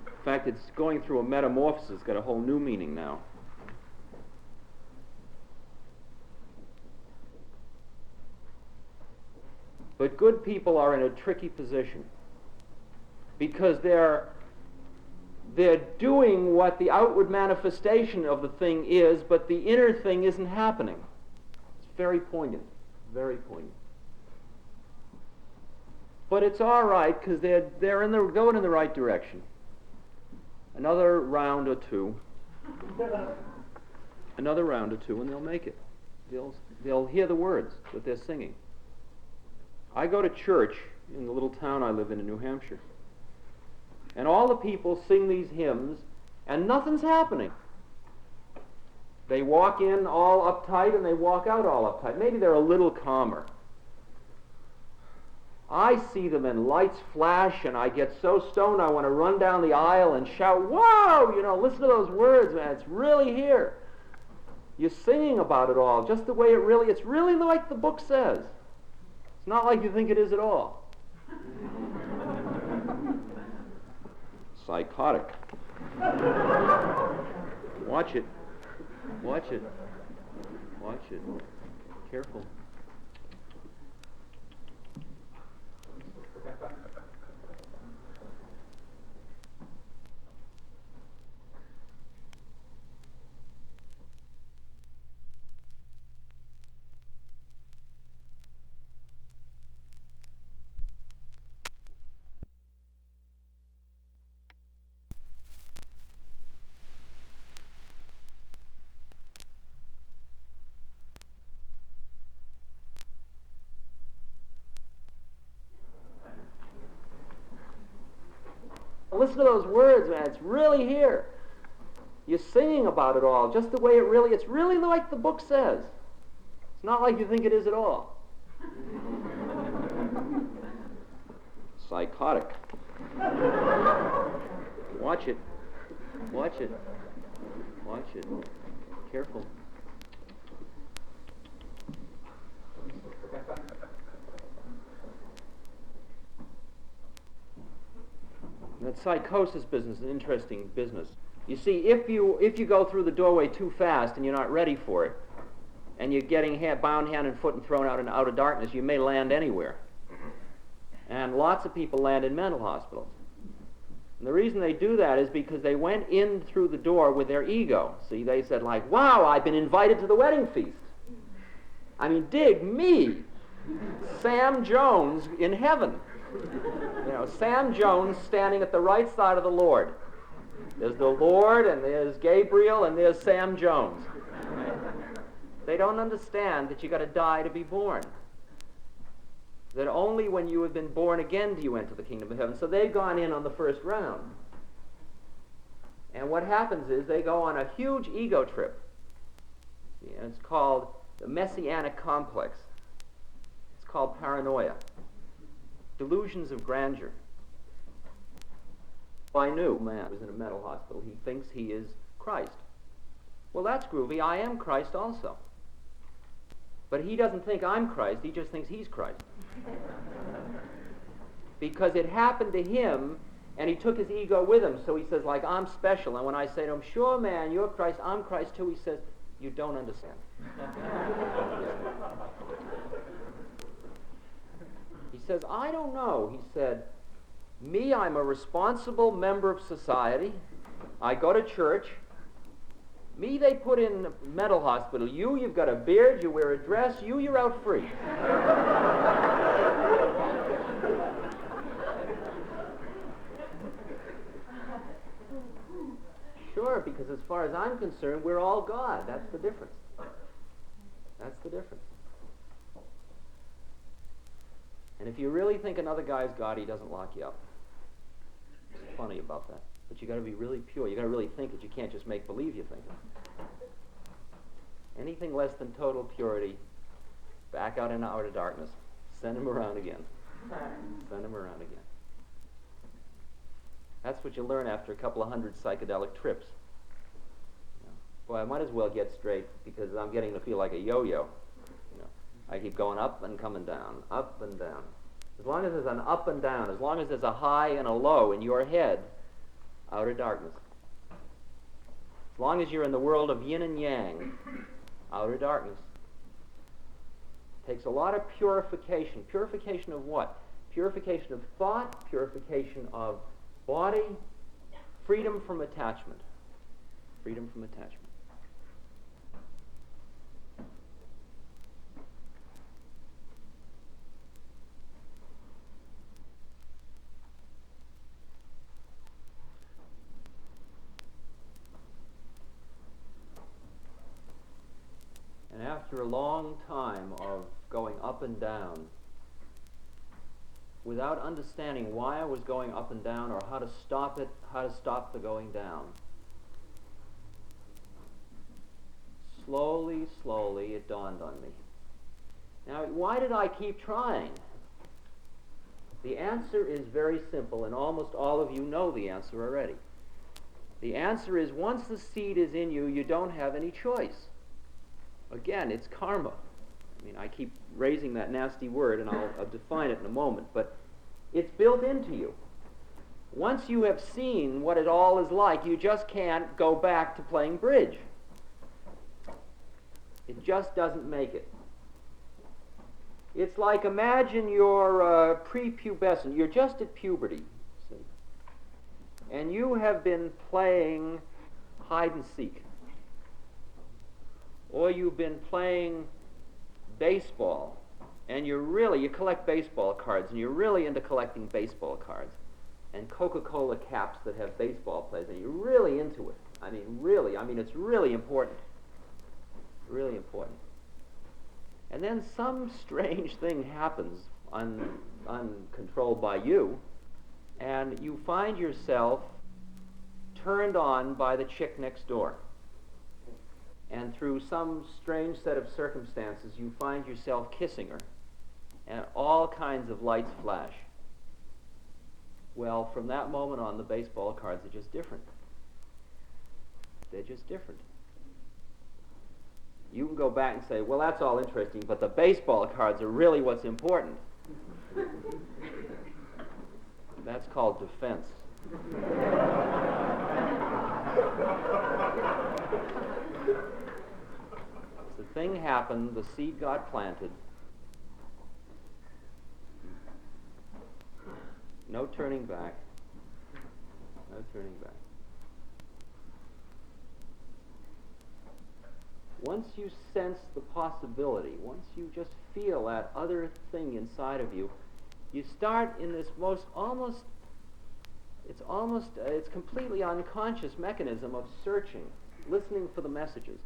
In fact, it's going through a metamorphosis. It's got a whole new meaning now. But good people are in a tricky position because they're doing what the outward manifestation of the thing is, but the inner thing isn't happening. It's very poignant, very poignant. But it's all right because they're going in the right direction. Another round or two, and they'll make it. They'll hear the words that they're singing. I go to church in the little town I live in New Hampshire, and all the people sing these hymns, and nothing's happening. They walk in all uptight, and they walk out all uptight. Maybe they're a little calmer. I see them and lights flash, and I get so stoned I want to run down the aisle and shout, "Wow! Listen to those words, man. It's really here. You're singing about it all, just the way it's really like the book says. It's not like you think it is at all." Psychotic. Watch it. Watch it. Watch it. Careful. Listen to those words, man. It's really here. You're singing about it all, just the way it's really like the book says. It's not like you think it is at all. Psychotic. Watch it. Watch it. Watch it. Careful. That psychosis business is an interesting business. You see, if you go through the doorway too fast and you're not ready for it, and you're getting bound hand and foot and thrown out of darkness, you may land anywhere. And lots of people land in mental hospitals. And the reason they do that is because they went in through the door with their ego. See, they said like, "Wow, I've been invited to the wedding feast. I mean, dig me, Sam Jones in heaven." Sam Jones standing at the right side of the Lord. There's the Lord, and there's Gabriel, and there's Sam Jones. They don't understand that you got to die to be born. That only when you have been born again do you enter the kingdom of heaven. So they've gone in on the first round. And what happens is they go on a huge ego trip. And it's called the messianic complex. It's called paranoia. Delusions of grandeur. I knew a man was in a mental hospital. He thinks he is Christ. Well, that's groovy. I am Christ also. But he doesn't think I'm Christ. He just thinks he's Christ. Because it happened to him, and he took his ego with him. So he says, like, I'm special. And when I say to him, "Sure, man, you're Christ. I'm Christ too," he says, "You don't understand." says, I don't know. He said, me, I'm a responsible member of society. I go to church. Me, they put in a mental hospital. You've got a beard, you wear a dress, you're out free. Sure, because as far as I'm concerned, we're all God. That's the difference. That's the difference. And if you really think another guy's God, he doesn't lock you up. It's funny about that. But you got to be really pure. You got to really think it. You can't just make believe you think it. Anything less than total purity, back out into outer darkness. Send him around again. Send him around again. That's what you learn after a couple of hundred psychedelic trips. Boy, I might as well get straight because I'm getting to feel like a yo-yo. I keep going up and coming down, up and down. As long as there's an up and down, as long as there's a high and a low in your head, outer darkness. As long as you're in the world of yin and yang, outer darkness. It takes a lot of purification. Purification of what? Purification of thought, purification of body, freedom from attachment. Freedom from attachment. And after a long time of going up and down, without understanding why I was going up and down or how to stop it, how to stop the going down, slowly, slowly it dawned on me. Now, why did I keep trying? The answer is very simple, and almost all of you know the answer already. The answer is once the seed is in you, you don't have any choice. Again, it's karma. I mean, I keep raising that nasty word, and I'll define it in a moment, but it's built into you. Once you have seen what it all is like, you just can't go back to playing bridge. It just doesn't make it. It's like, imagine you're prepubescent. You're just at puberty, see? And you have been playing hide and seek. Or you've been playing baseball, and you collect baseball cards, and you're really into collecting baseball cards, and Coca-Cola caps that have baseball players, and you're really into it. It's really important. Really important. And then some strange thing happens, uncontrolled by you, and you find yourself turned on by the chick next door. And through some strange set of circumstances, you find yourself kissing her, and all kinds of lights flash. Well, from that moment on, the baseball cards are just different. They're just different. You can go back and say, well, that's all interesting, but the baseball cards are really what's important. That's called defense. The thing happened, the seed got planted. No turning back. No turning back. Once you sense the possibility, once you just feel that other thing inside of you, you start in this it's completely unconscious mechanism of searching, listening for the messages.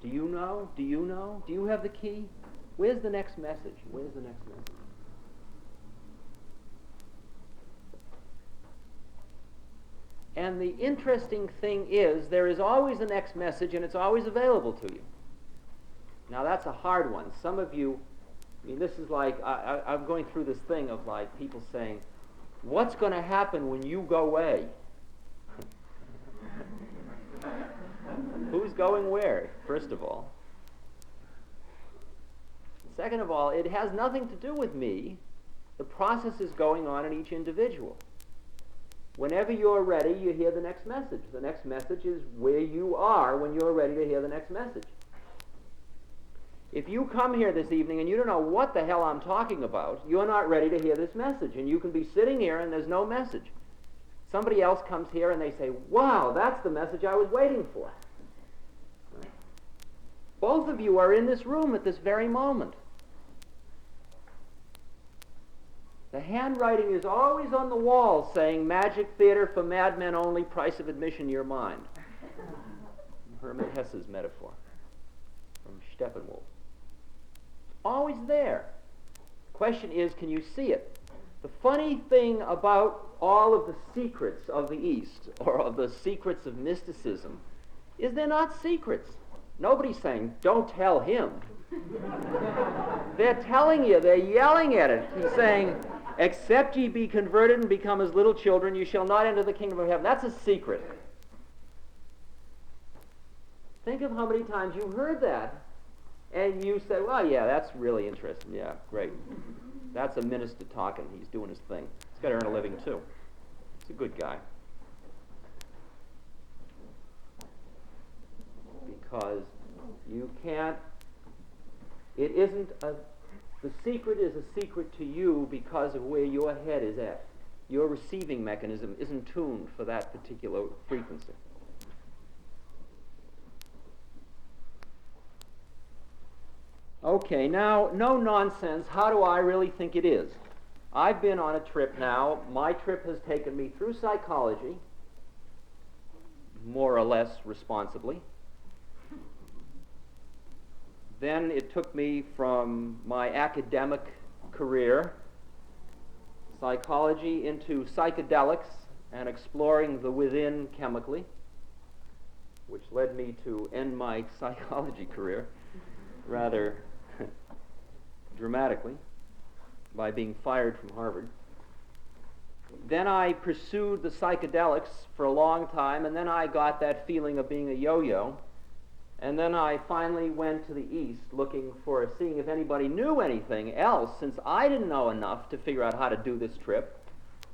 Do you know? Do you know? Do you have the key? Where's the next message? Where's the next message? And the interesting thing is, there is always a next message, and it's always available to you. Now, that's a hard one. Some of you, this is like, I'm going through this thing of like people saying, what's going to happen when you go away? Who's going where, first of all? Second of all, it has nothing to do with me. The process is going on in each individual. Whenever you're ready, you hear the next message. The next message is where you are when you're ready to hear the next message. If you come here this evening and you don't know what the hell I'm talking about, you're not ready to hear this message. And you can be sitting here and there's no message. Somebody else comes here and they say, wow, that's the message I was waiting for. Both of you are in this room at this very moment. The handwriting is always on the wall saying, magic theater for madmen only, price of admission your mind. Hermann Hesse's metaphor from Steppenwolf. Always there. The question is, can you see it? The funny thing about all of the secrets of the East, or of the secrets of mysticism, is they're not secrets. Nobody's saying, don't tell him. They're telling you, they're yelling at it. He's saying, except ye be converted and become as little children, you shall not enter the kingdom of heaven. That's a secret. Think of how many times you heard that, and you say, well, yeah, that's really interesting. Yeah, great. That's a minister talking. He's doing his thing. He's got to earn a living, too. He's a good guy. Because you can't, it isn't a, the secret is a secret to you because of where your head is at. Your receiving mechanism isn't tuned for that particular frequency. Okay, now, no nonsense. How do I really think it is? I've been on a trip now. My trip has taken me through psychology, more or less responsibly. Then it took me from my academic career, psychology, into psychedelics and exploring the within chemically, which led me to end my psychology career rather dramatically by being fired from Harvard. Then I pursued the psychedelics for a long time, and then I got that feeling of being a yo-yo. And then I finally went to the East seeing if anybody knew anything else, since I didn't know enough to figure out how to do this trip.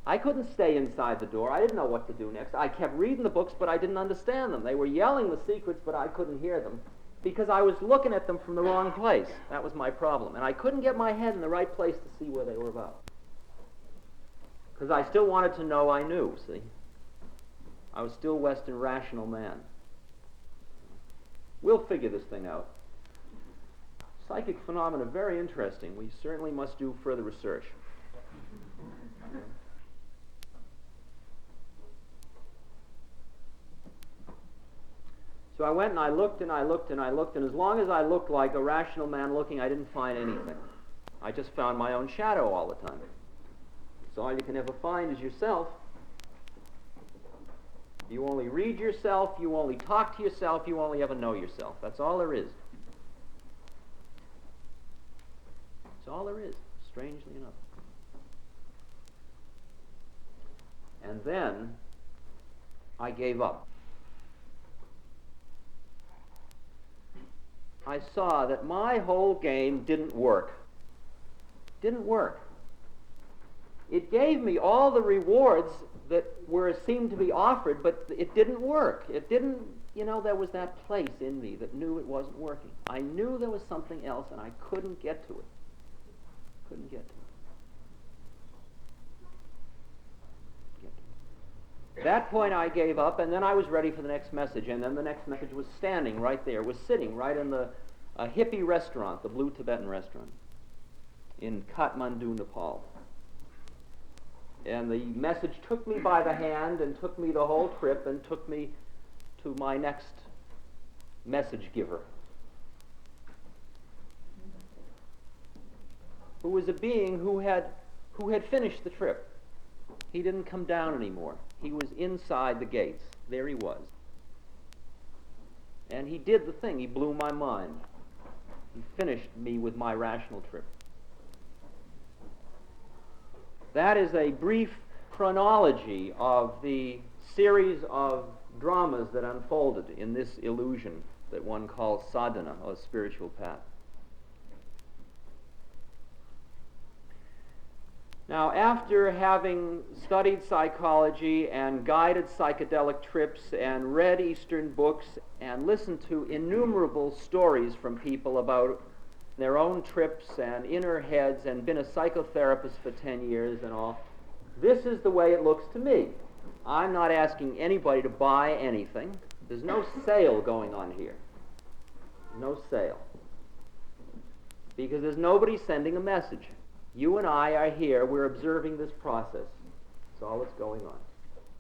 I couldn't stay inside the door. I didn't know what to do next. I kept reading the books, but I didn't understand them. They were yelling the secrets, but I couldn't hear them because I was looking at them from the wrong place. That was my problem. And I couldn't get my head in the right place to see what they were about. Because I still wanted to know I knew, see? I was still Western rational man. We'll figure this thing out. Psychic phenomena are very interesting. We certainly must do further research. So I went and I looked and I looked and I looked, and as long as I looked like a rational man looking, I didn't find anything. I just found my own shadow all the time. So all you can ever find is yourself. You only read yourself, you only talk to yourself, you only ever know yourself. That's all there is. That's all there is, strangely enough. And then I gave up. I saw that my whole game didn't work. Didn't work. It gave me all the rewards that seemed to be offered, but it didn't work. It didn't, there was that place in me that knew it wasn't working. I knew there was something else, and I couldn't get to it. Couldn't get to it. At that point I gave up, and then I was ready for the next message, and then the next message was standing right there, was sitting right in the hippie restaurant, the Blue Tibetan restaurant, in Kathmandu, Nepal. And the message took me by the hand and took me the whole trip and took me to my next message giver, who was a being who had finished the trip. He didn't come down anymore. He was inside the gates. There he was. And he did the thing. He blew my mind. He finished me with my rational trip. That is a brief chronology of the series of dramas that unfolded in this illusion that one calls sadhana, or spiritual path. Now, after having studied psychology and guided psychedelic trips and read Eastern books and listened to innumerable stories from people about their own trips and inner heads and been a psychotherapist for 10 years and all. This is the way it looks to me. I'm not asking anybody to buy anything. There's no sale going on here. No sale. Because there's nobody sending a message. You and I are here, we're observing this process. That's all that's going on.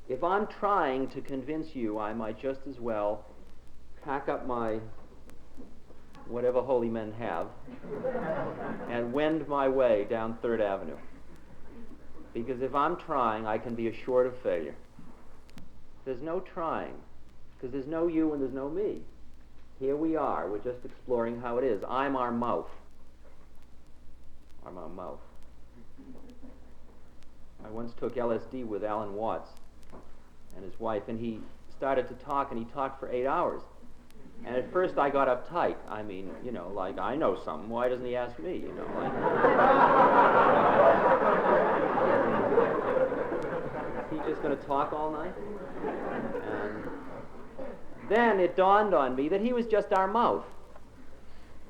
If I'm trying to convince you, I might just as well pack up my whatever holy men have and wend my way down 3rd Avenue. Because if I'm trying, I can be assured of failure. There's no trying, because there's no you and there's no me. Here we are, we're just exploring how it is. I'm our mouth. I'm our mouth. I once took LSD with Alan Watts and his wife, and he started to talk, and he talked for 8 hours. And at first I got uptight. I mean, like, I know something. Why doesn't he ask me? Like... Is he just going to talk all night? And then it dawned on me that he was just our mouth.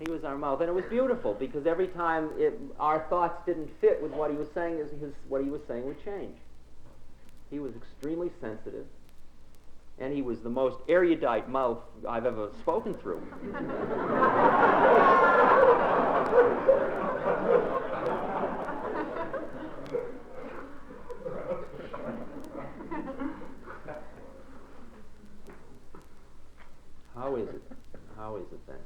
He was our mouth. And it was beautiful, because every time our thoughts didn't fit with what he was saying, what he was saying would change. He was extremely sensitive. And he was the most erudite mouth I've ever spoken through. How is it? How is it then?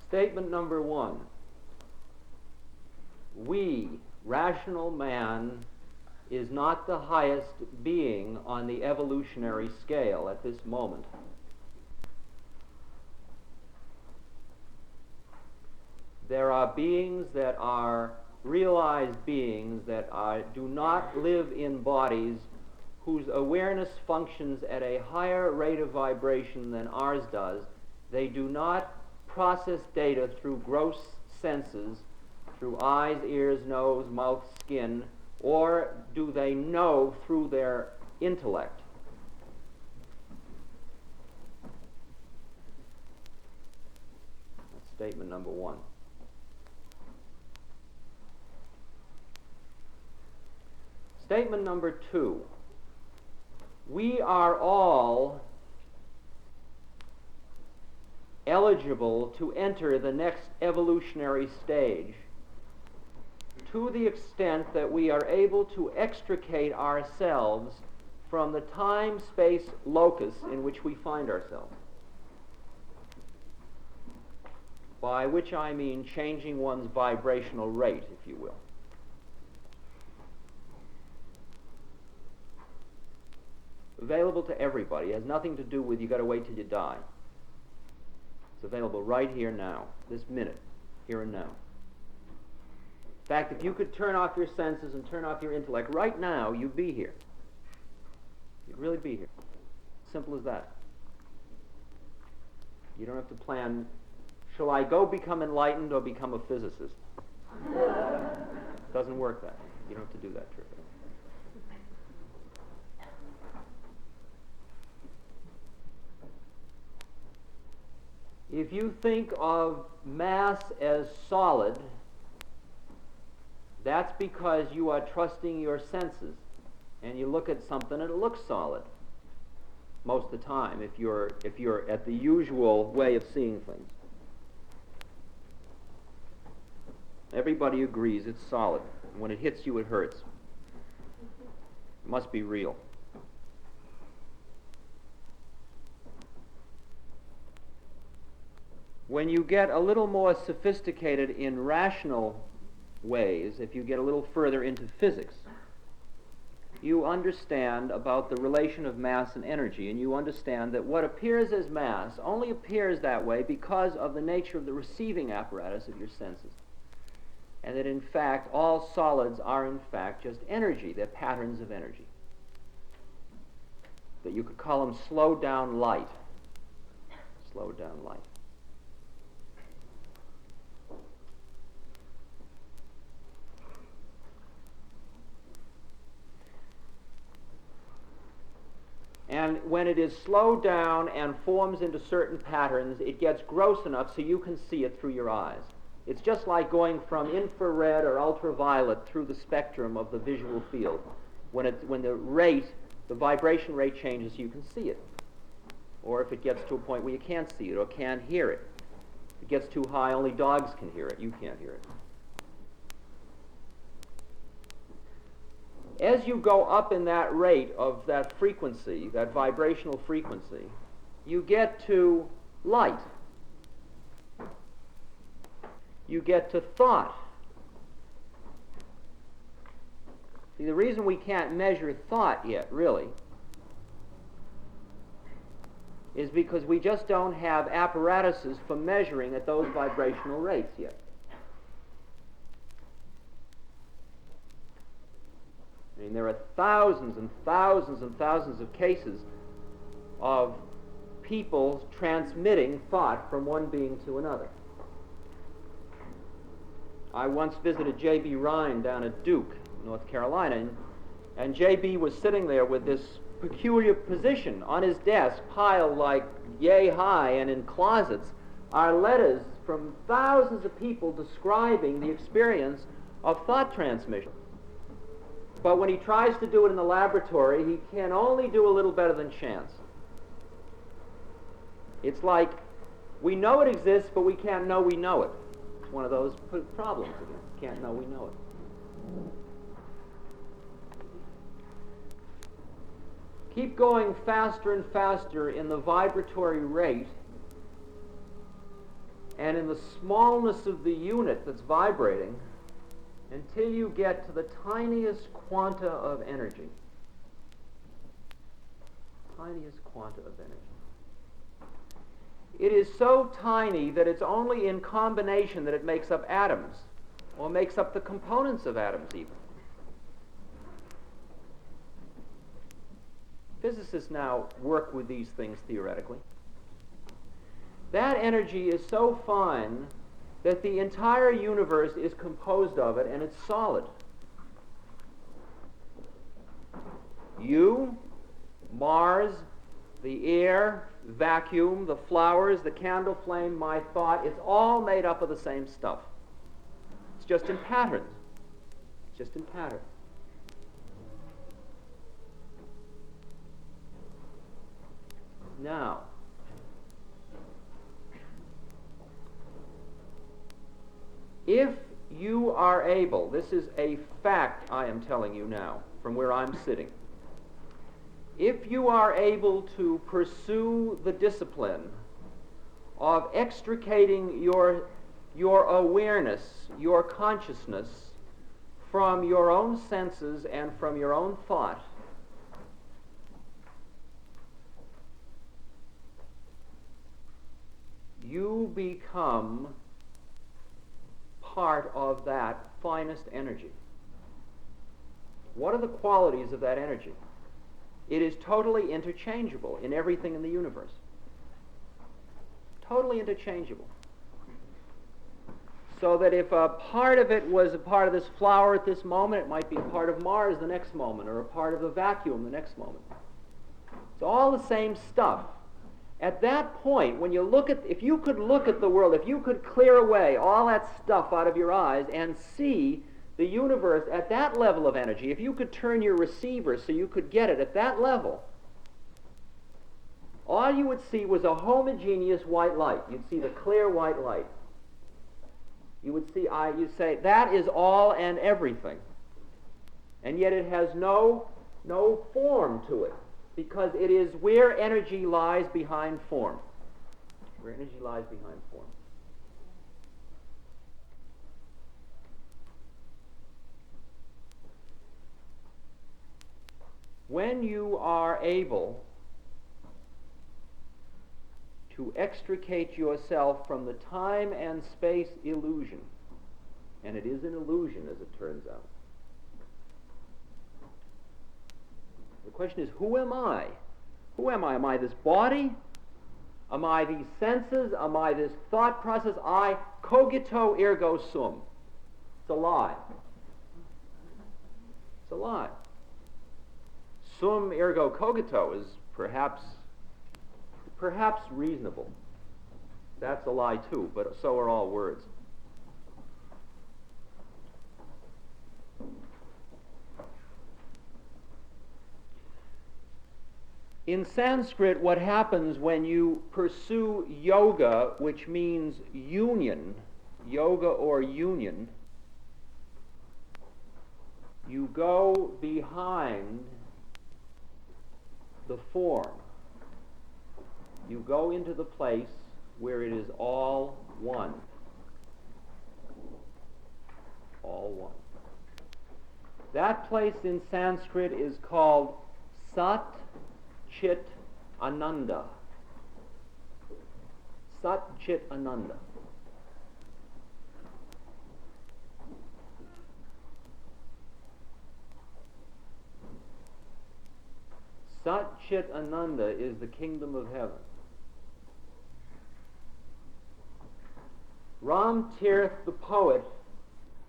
Statement number 1. We, rational man, is not the highest being on the evolutionary scale at this moment. There are beings that are realized beings that do not live in bodies whose awareness functions at a higher rate of vibration than ours does. They do not process data through gross senses, through eyes, ears, nose, mouth, skin, or do they know through their intellect. That's statement number 1. Statement number 2. We are all eligible to enter the next evolutionary stage to the extent that we are able to extricate ourselves from the time-space locus in which we find ourselves. By which I mean changing one's vibrational rate, if you will. Available to everybody. It has nothing to do with you got to wait till you die. It's available right here now, this minute, here and now. In fact, if you could turn off your senses and turn off your intellect right now, you'd be here. You'd really be here. Simple as that. You don't have to plan, shall I go become enlightened or become a physicist? It doesn't work that way. You don't have to do that trick. If you think of mass as solid, that's because you are trusting your senses, and you look at something and it looks solid most of the time if you're at the usual way of seeing things. Everybody agrees it's solid. When it hits you, it hurts. It must be real. When you get a little more sophisticated in rational ways, if you get a little further into physics, you understand about the relation of mass and energy, and you understand that what appears as mass only appears that way because of the nature of the receiving apparatus of your senses. And that in fact all solids are in fact just energy. They're patterns of energy. That you could call them slow down light. Slow down light. And And when it is slowed down and forms into certain patterns, it gets gross enough so you can see it through your eyes. It's just like going from infrared or ultraviolet through the spectrum of the visual field. When the vibration rate changes, you can see it. Or if it gets to a point where you can't see it or can't hear it. If it gets too high, only dogs can hear it. You can't hear it. As you go up in that rate of that frequency, that vibrational frequency, you get to light. You get to thought. See, the reason we can't measure thought yet, really, is because we just don't have apparatuses for measuring at those vibrational rates yet. I mean, there are thousands and thousands and thousands of cases of people transmitting thought from one being to another. I once visited J.B. Rhine down at Duke, North Carolina, and J.B. was sitting there with this peculiar position on his desk, piled like yay high, and in closets are letters from thousands of people describing the experience of thought transmission. But when he tries to do it in the laboratory, he can only do a little better than chance. It's like we know it exists, but we can't know we know it. It's one of those problems again. Can't know we know it. Keep going faster and faster in the vibratory rate and in the smallness of the unit that's vibrating until you get to the tiniest quanta of energy. Tiniest quanta of energy. It is so tiny that it's only in combination that it makes up atoms, or makes up the components of atoms even. Physicists now work with these things theoretically. That energy is so fine that the entire universe is composed of it, and it's solid. You, Mars, the air, vacuum, the flowers, the candle flame, my thought, it's all made up of the same stuff. It's just in patterns. It's just in pattern. Now, if you are able, this is a fact I am telling you now from where I'm sitting, if you are able to pursue the discipline of extricating your awareness, your consciousness from your own senses and from your own thought, you become part of that finest energy. What are the qualities of that energy? It is totally interchangeable in everything in the universe. Totally interchangeable. So that if a part of it was a part of this flower at this moment, it might be a part of Mars the next moment, or a part of the vacuum the next moment. It's all the same stuff. At that point, when you look at, if you could look at the world, if you could clear away all that stuff out of your eyes and see the universe at that level of energy, if you could turn your receiver so you could get it at that level, all you would see was a homogeneous white light. You'd see the clear white light. You would see, you'd say, that is all and everything. And yet it has no form to it, because it is where energy lies behind form. Where energy lies behind form. When you are able to extricate yourself from the time and space illusion, and it is an illusion as it turns out. The question is, who am I? Who am I? Am I this body? Am I these senses? Am I this thought process? I cogito ergo sum. It's a lie. It's a lie. Sum ergo cogito is perhaps reasonable. That's a lie too, but so are all words. In Sanskrit, what happens when you pursue yoga, which means union, yoga or union, you go behind the form. You go into the place where it is all one. All one. That place in Sanskrit is called Sat Chit Ananda. Sat Chit Ananda. Sat Chit Ananda is the kingdom of heaven. Ram Tirth, the poet,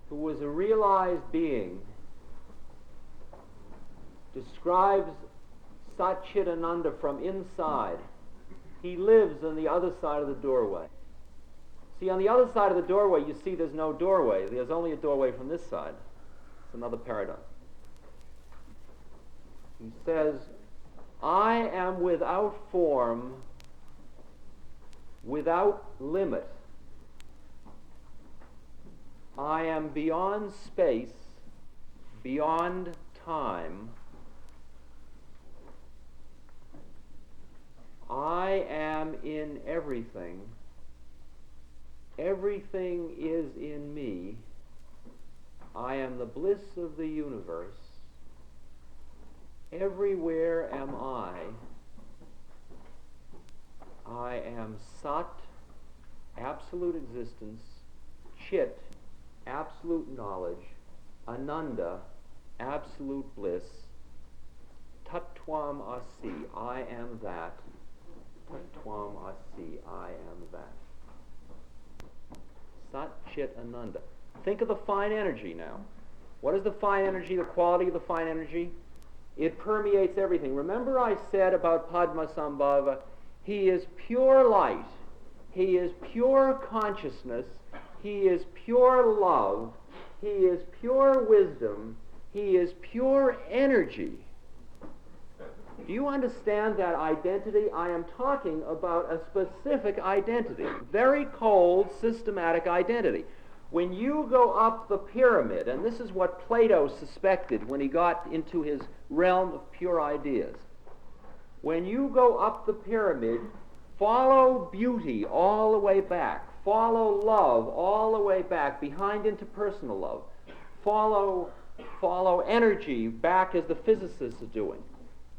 who was a realized being, describes Sat Chit Ananda from inside. He lives on the other side of the doorway. See, on the other side of the doorway, you see there's no doorway. There's only a doorway from this side. It's another paradigm. He says, I am without form, without limit. I am beyond space, beyond time. I am in everything. Everything is in me. I am the bliss of the universe. Everywhere am I. I am Sat, absolute existence, Chit, absolute knowledge, Ananda, absolute bliss, Tattvam Asi, I am that, Tattvam Asi, I am that. Sat Chit Ananda. Think of the fine energy now. What is the fine energy, the quality of the fine energy? It permeates everything. Remember I said about Padmasambhava, he is pure light, he is pure consciousness, he is pure love, he is pure wisdom, he is pure energy. Do you understand that identity? I am talking about a specific identity, very cold, systematic identity. When you go up the pyramid, and this is what Plato suspected when he got into his realm of pure ideas. When you go up the pyramid, follow beauty all the way back. Follow love all the way back, behind interpersonal love. Follow energy back as the physicists are doing.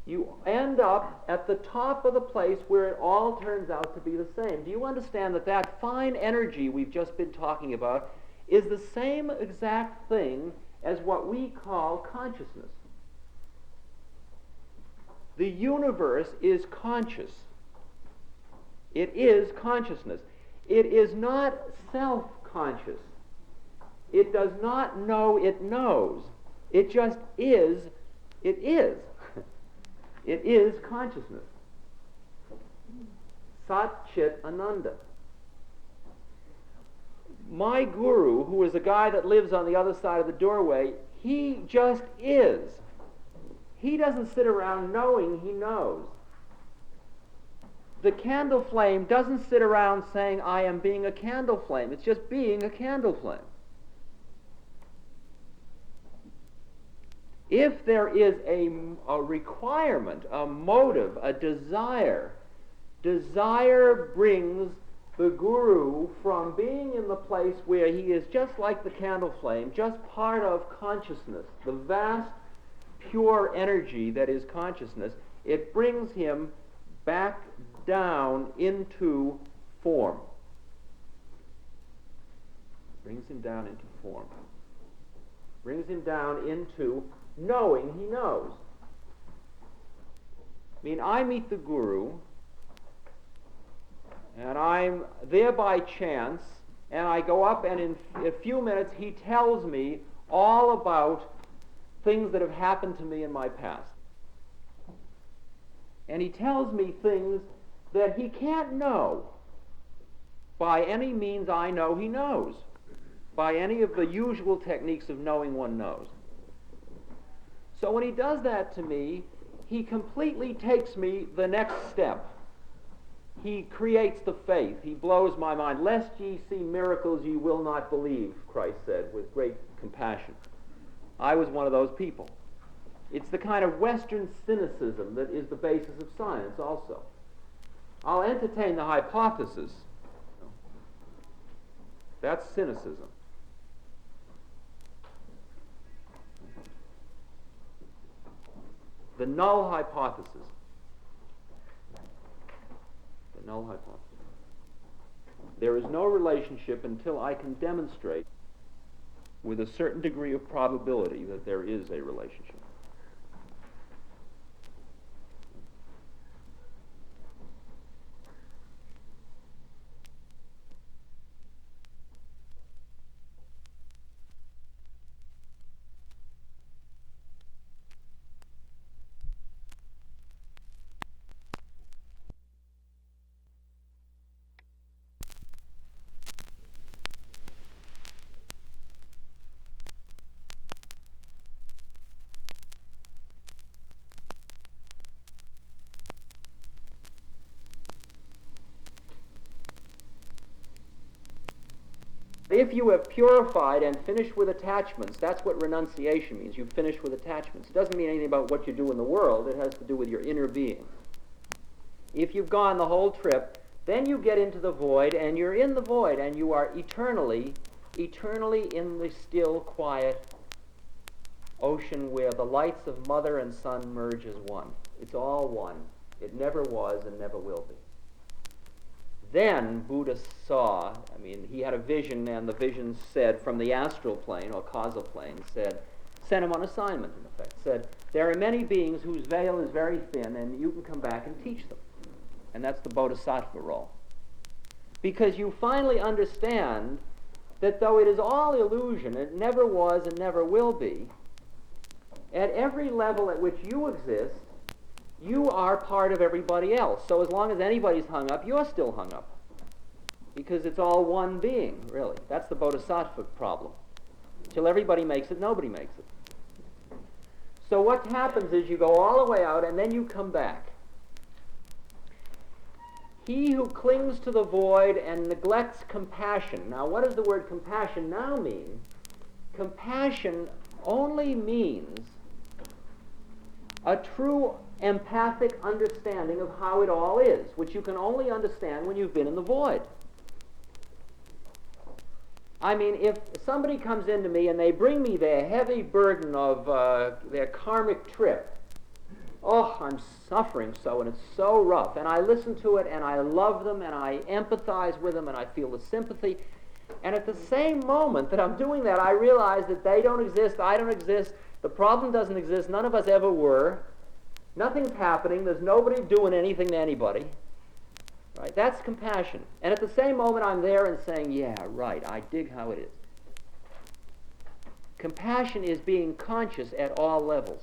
You end up at the top of the place where it all turns out to be the same. Do you understand that that fine energy we've just been talking about is the same exact thing as what we call consciousness? The universe is conscious. It is consciousness. It is not self-conscious. It does not know it knows. It just is. It is. It is consciousness. Sat Chit Ananda. My guru, who is a guy that lives on the other side of the doorway, he just is. He doesn't sit around knowing he knows. The candle flame doesn't sit around saying, I am being a candle flame. It's just being a candle flame. If there is a requirement, a motive, a desire brings the guru from being in the place where he is just like the candle flame, just part of consciousness, the vast, pure energy that is consciousness. It brings him back down into form. Brings him down into form. Brings him down into knowing he knows. I mean, I meet the guru, and I'm there by chance, and I go up, and in a few minutes he tells me all about things that have happened to me in my past. And he tells me things that he can't know by any means I know he knows, by any of the usual techniques of knowing one knows. So when he does that to me, he completely takes me the next step. He creates the faith. He blows my mind. Lest ye see miracles ye will not believe, Christ said with great compassion. I was one of those people. It's the kind of Western cynicism that is the basis of science also. I'll entertain the hypothesis. That's cynicism. The null hypothesis. The null hypothesis. There is no relationship until I can demonstrate with a certain degree of probability that there is a relationship. If you have purified and finished with attachments, that's what renunciation means. You've finished with attachments. It doesn't mean anything about what you do in the world. It has to do with your inner being. If you've gone the whole trip, then you get into the void, and you're in the void, and you are eternally in the still, quiet ocean where the lights of mother and son merge as one. It's all one. It never was and never will be. Then Buddha saw, he had a vision, and the vision said from the astral plane, or causal plane, sent him on assignment, in effect, said, there are many beings whose veil is very thin, and you can come back and teach them. And that's the bodhisattva role. Because you finally understand that though it is all illusion, it never was and never will be, at every level at which you exist, you are part of everybody else. So as long as anybody's hung up, you're still hung up. Because it's all one being, really. That's the bodhisattva problem. Till everybody makes it, nobody makes it. So what happens is you go all the way out and then you come back. He who clings to the void and neglects compassion. Now what does the word compassion now mean? Compassion only means a true empathic understanding of how it all is, which you can only understand when you've been in the void. If somebody comes into me and they bring me their heavy burden of their karmic trip, I'm suffering so, and it's so rough, and I listen to it, and I love them, and I empathize with them, and I feel the sympathy, and at the same moment that I'm doing that, I realize that they don't exist, I don't exist, the problem doesn't exist, none of us ever were, nothing's happening, there's nobody doing anything to anybody. Right? That's compassion. And at the same moment I'm there and saying, yeah, right, I dig how it is. Compassion is being conscious at all levels.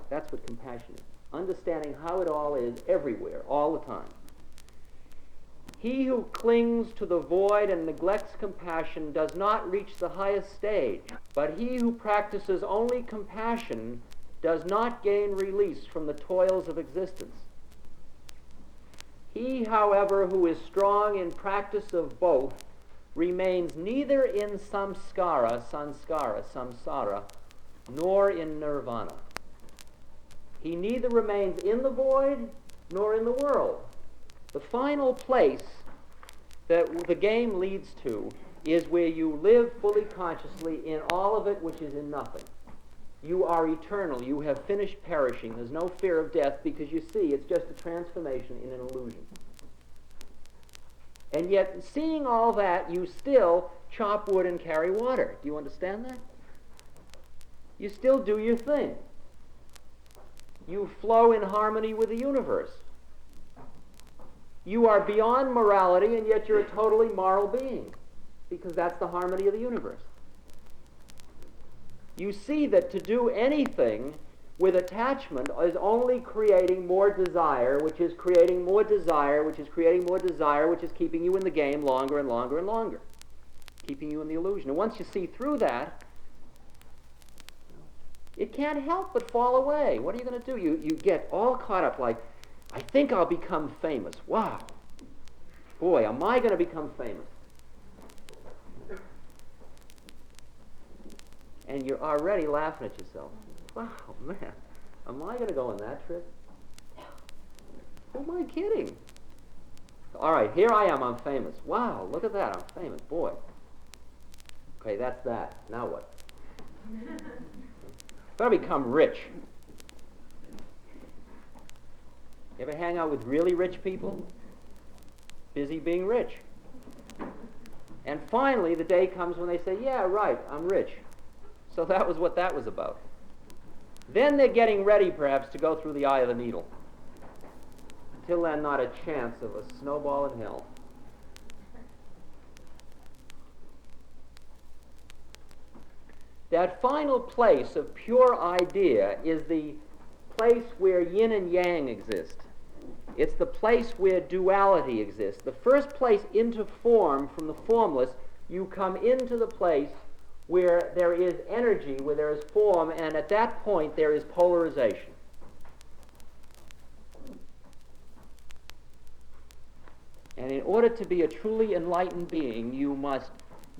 That's what compassion is. Understanding how it all is everywhere, all the time. He who clings to the void and neglects compassion does not reach the highest stage, but he who practices only compassion does not gain release from the toils of existence. He, however, who is strong in practice of both, remains neither in samsara, nor in nirvana. He neither remains in the void nor in the world. The final place that the game leads to is where you live fully consciously in all of it which is in nothing. You are eternal. You have finished perishing. There's no fear of death because you see it's just a transformation in an illusion. And yet, seeing all that, you still chop wood and carry water. Do you understand that? You still do your thing. You flow in harmony with the universe. You are beyond morality, and yet you're a totally moral being, because that's the harmony of the universe. You see that to do anything with attachment is only creating more desire, which is creating more desire, which is creating more desire, which is keeping you in the game longer and longer and longer, keeping you in the illusion. And once you see through that, it can't help but fall away. What are you going to do? You get all caught up like, I think I'll become famous. Wow. Boy, am I going to become famous. And you're already laughing at yourself. Wow, man, am I going to go on that trip? Who am I kidding? All right, here I am, I'm famous. Wow, look at that, I'm famous, boy. Okay, that's that. Now what? Better become rich. You ever hang out with really rich people? Busy being rich. And finally, the day comes when they say, yeah, right, I'm rich. So that was what that was about. Then they're getting ready, perhaps, to go through the eye of the needle. Until then, not a chance of a snowball in hell. That final place of pure idea is the place where yin and yang exist. It's the place where duality exists. The first place into form from the formless, you come into the place where there is energy, where there is form, and at that point there is polarization. And in order to be a truly enlightened being, you must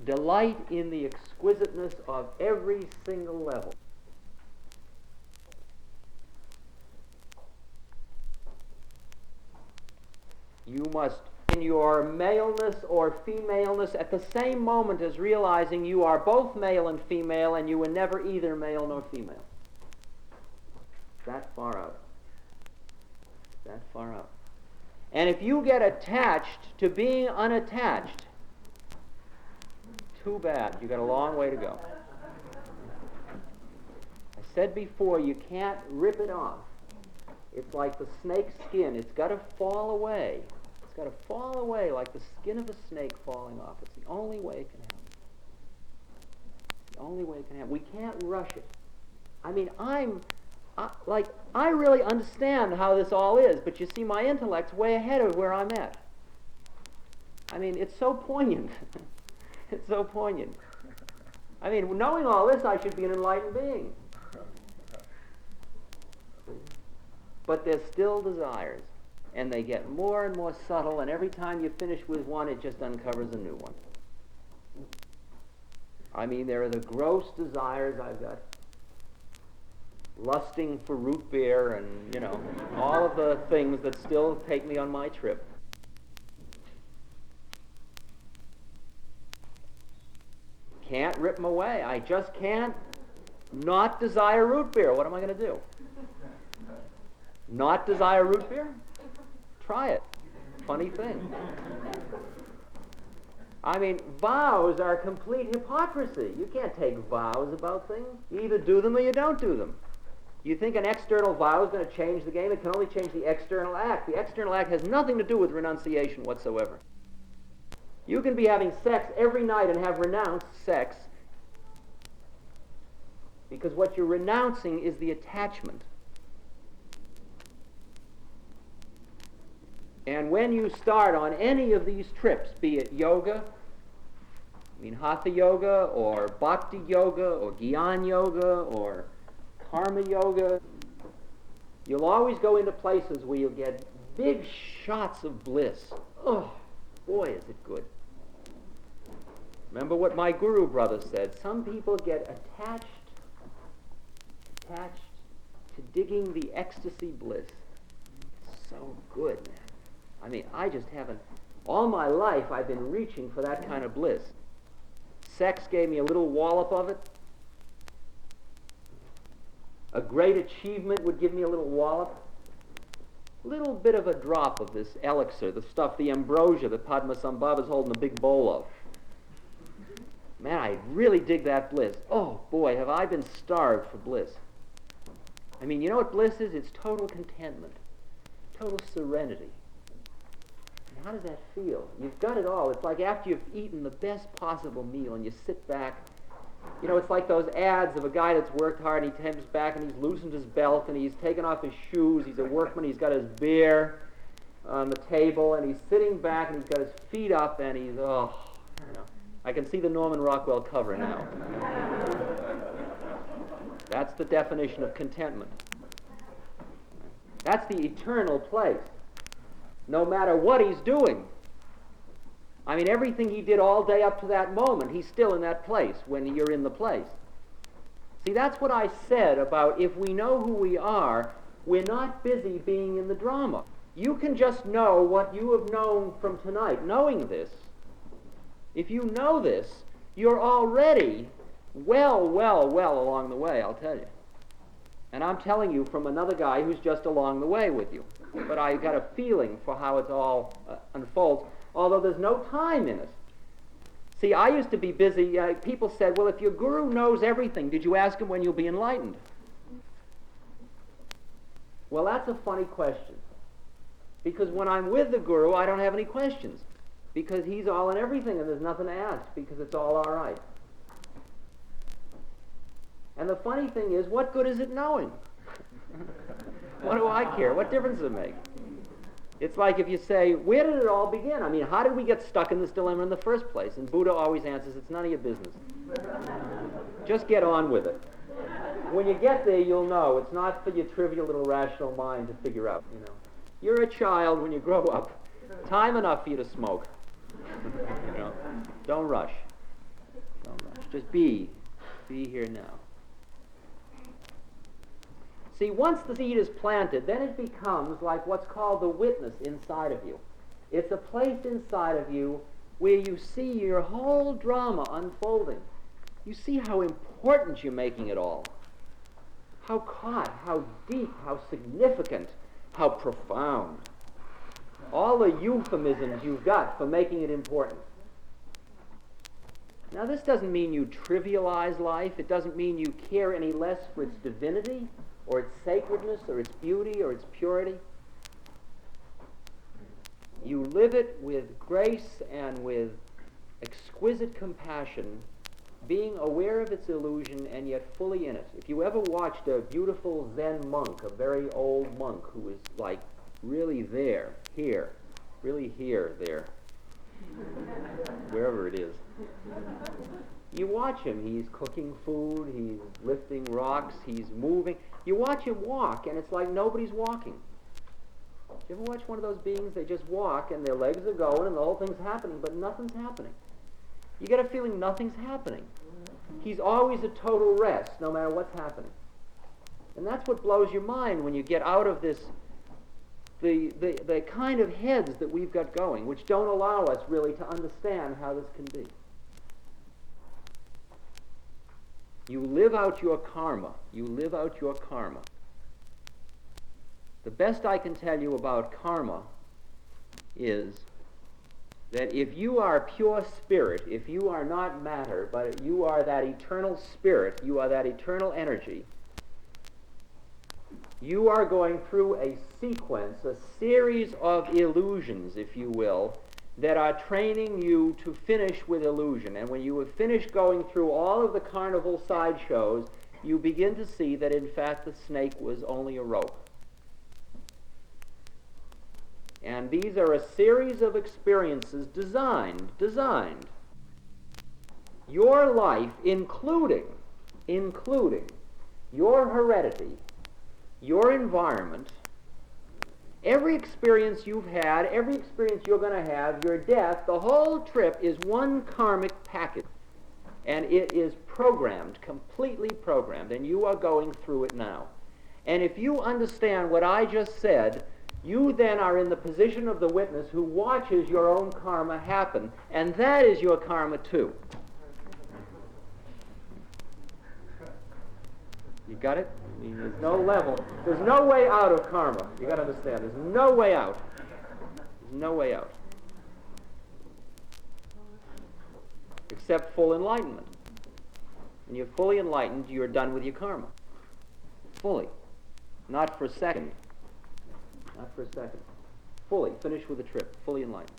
delight in the exquisiteness of every single level. You must, in your maleness or femaleness, at the same moment as realizing you are both male and female, and you were never either male nor female. That far out. That far out. And if you get attached to being unattached, too bad. You've got a long way to go. I said before, you can't rip it off. It's like the snake's skin. It's got to fall away. It's got to fall away like the skin of a snake falling off. It's the only way it can happen. The only way it can happen. We can't rush it. I mean, I really understand how this all is, but you see, my intellect's way ahead of where I'm at. I mean, it's so poignant. It's so poignant. I mean, knowing all this, I should be an enlightened being. But there's still desires, and they get more and more subtle, and every time you finish with one, it just uncovers a new one. I mean, there are the gross desires I've got. Lusting for root beer and, you know, all of the things that still take me on my trip. Can't rip them away. I just can't not desire root beer. What am I going to do? Not desire root beer? Try it. Funny thing. I mean, vows are complete hypocrisy. You can't take vows about things. You either do them or you don't do them. You think an external vow is going to change the game? It can only change the external act. The external act has nothing to do with renunciation whatsoever. You can be having sex every night and have renounced sex because what you're renouncing is the attachment. And when you start on any of these trips, be it yoga, hatha yoga, or bhakti yoga, or gyan yoga, or karma yoga, you'll always go into places where you'll get big shots of bliss. Oh, boy, is it good. Remember what my guru brother said, some people get attached to digging the ecstasy bliss. It's so good, man. I mean, I just haven't, all my life I've been reaching for that kind of bliss. Sex gave me a little wallop of it. A great achievement would give me a little wallop. A little bit of a drop of this elixir, the stuff, the ambrosia that Padmasambhava's holding a big bowl of. Man, I really dig that bliss. Oh, boy, have I been starved for bliss. I mean, you know what bliss is? It's total contentment, total serenity. And how does that feel? You've got it all. It's like after you've eaten the best possible meal and you sit back You know, it's like those ads of a guy that's worked hard and he comes back and he's loosened his belt and he's taken off his shoes. He's a workman. He's got his beer on the table and he's sitting back and he's got his feet up and he's, I can see the Norman Rockwell cover now. That's the definition of contentment. That's the eternal place. No matter what he's doing. I mean, everything he did all day up to that moment, he's still in that place when you're in the place. See, that's what I said about if we know who we are, we're not busy being in the drama. You can just know what you have known from tonight. Knowing this, if you know this, you're already well along the way, I'll tell you. And I'm telling you from another guy who's just along the way with you. But I got a feeling for how it all unfolds, although there's no time in it. See, I used to be busy. People said, well, if your guru knows everything, did you ask him when you'll be enlightened? Well, that's a funny question. Because when I'm with the guru, I don't have any questions. Because he's all in everything and there's nothing to ask because it's all right. And the funny thing is, what good is it knowing? What do I care? What difference does it make? It's like if you say, where did it all begin? I mean, how did we get stuck in this dilemma in the first place? And Buddha always answers, it's none of your business. Just get on with it. When you get there, you'll know. It's not for your trivial little rational mind to figure out, you know. You're a child when you grow up. Time enough for you to smoke. You know, don't rush. Don't rush. Just be here now. See, once the seed is planted, then it becomes like what's called the witness inside of you. It's a place inside of you where you see your whole drama unfolding. You see how important you're making it all. How caught, how deep, how significant, how profound. All the euphemisms you've got for making it important. Now, this doesn't mean you trivialize life. It doesn't mean you care any less for its divinity, or its sacredness, or its beauty, or its purity. You live it with grace and with exquisite compassion, being aware of its illusion and yet fully in it. If you ever watched a beautiful Zen monk, a very old monk who is like really there, here, really here, there, wherever it is. You watch him, he's cooking food, he's lifting rocks, he's moving. You watch him walk, and it's like nobody's walking. You ever watch one of those beings, they just walk, and their legs are going, and the whole thing's happening, but nothing's happening. You get a feeling nothing's happening. He's always at total rest, no matter what's happening. And that's what blows your mind when you get out of this, the kind of heads that we've got going, which don't allow us really to understand how this can be. You live out your karma. You live out your karma. The best I can tell you about karma is that if you are pure spirit, if you are not matter, but you are that eternal spirit, you are that eternal energy, you are going through a sequence, a series of illusions, if you will, that are training you to finish with illusion. And when you have finished going through all of the carnival sideshows, you begin to see that in fact the snake was only a rope. And these are a series of experiences designed. Your life, including your heredity, your environment, every experience you've had, every experience you're going to have, your death, the whole trip is one karmic package. And it is programmed, completely programmed, and you are going through it now. And if you understand what I just said, you then are in the position of the witness who watches your own karma happen, and that is your karma too. You got it? I mean, there's no level. There's no way out of karma. You got to understand. There's no way out. There's no way out. Except full enlightenment. When you're fully enlightened, you're done with your karma. Fully. Not for a second. Not for a second. Fully. Finish with the trip. Fully enlightened.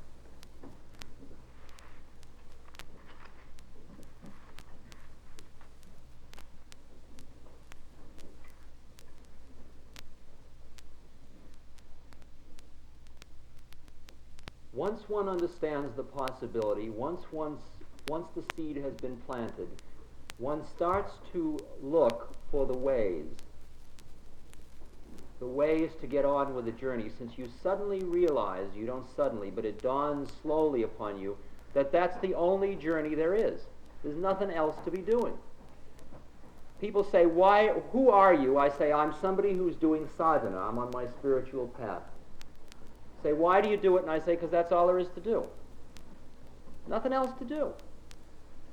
Once one understands the possibility, once the seed has been planted, one starts to look for the ways. The ways to get on with the journey, since you suddenly realize, you don't suddenly, but it dawns slowly upon you, that that's the only journey there is. There's nothing else to be doing. People say, who are you? I say, I'm somebody who's doing sadhana. I'm on my spiritual path. Say, why do you do it? And I say, because that's all there is to do. Nothing else to do.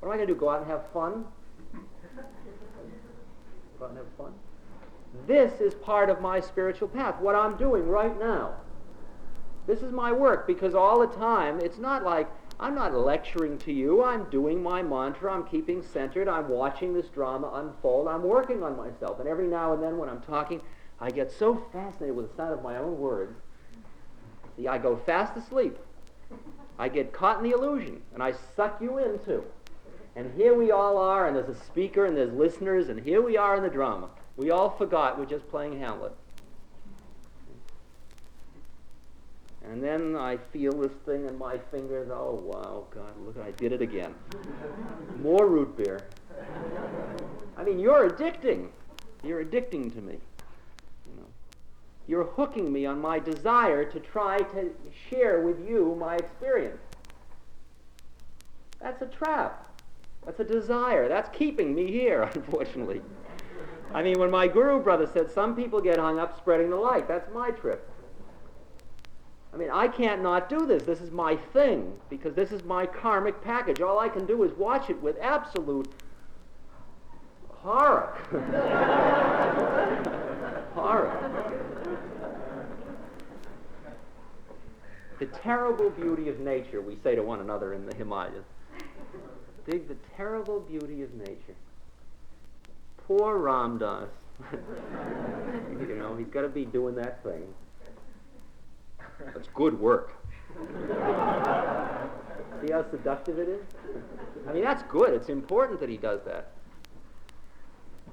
What am I going to do, go out and have fun? Go out and have fun? This is part of my spiritual path, what I'm doing right now. This is my work, because all the time, it's not like I'm not lecturing to you. I'm doing my mantra. I'm keeping centered. I'm watching this drama unfold. I'm working on myself. And every now and then when I'm talking, I get so fascinated with the sound of my own words. See, I go fast asleep. I get caught in the illusion, and I suck you in too. And here we all are, and there's a speaker, and there's listeners, and here we are in the drama. We all forgot we're just playing Hamlet. And then I feel this thing in my fingers. Oh, wow, God, look, I did it again. More root beer. I mean, you're addicting. You're addicting to me. You know, you're hooking me on my desire to try to share with you my experience. That's a trap. That's a desire. That's keeping me here, unfortunately. I mean, when my guru brother said some people get hung up spreading the light, that's my trip. I mean, I can't not do this. This is my thing, because this is my karmic package. All I can do is watch it with absolute horror. Horror. The terrible beauty of nature, we say to one another in the Himalayas. Dig the terrible beauty of nature. Poor Ram Dass. You know, he's got to be doing that thing. That's good work. See how seductive it is? I mean, that's good. It's important that he does that.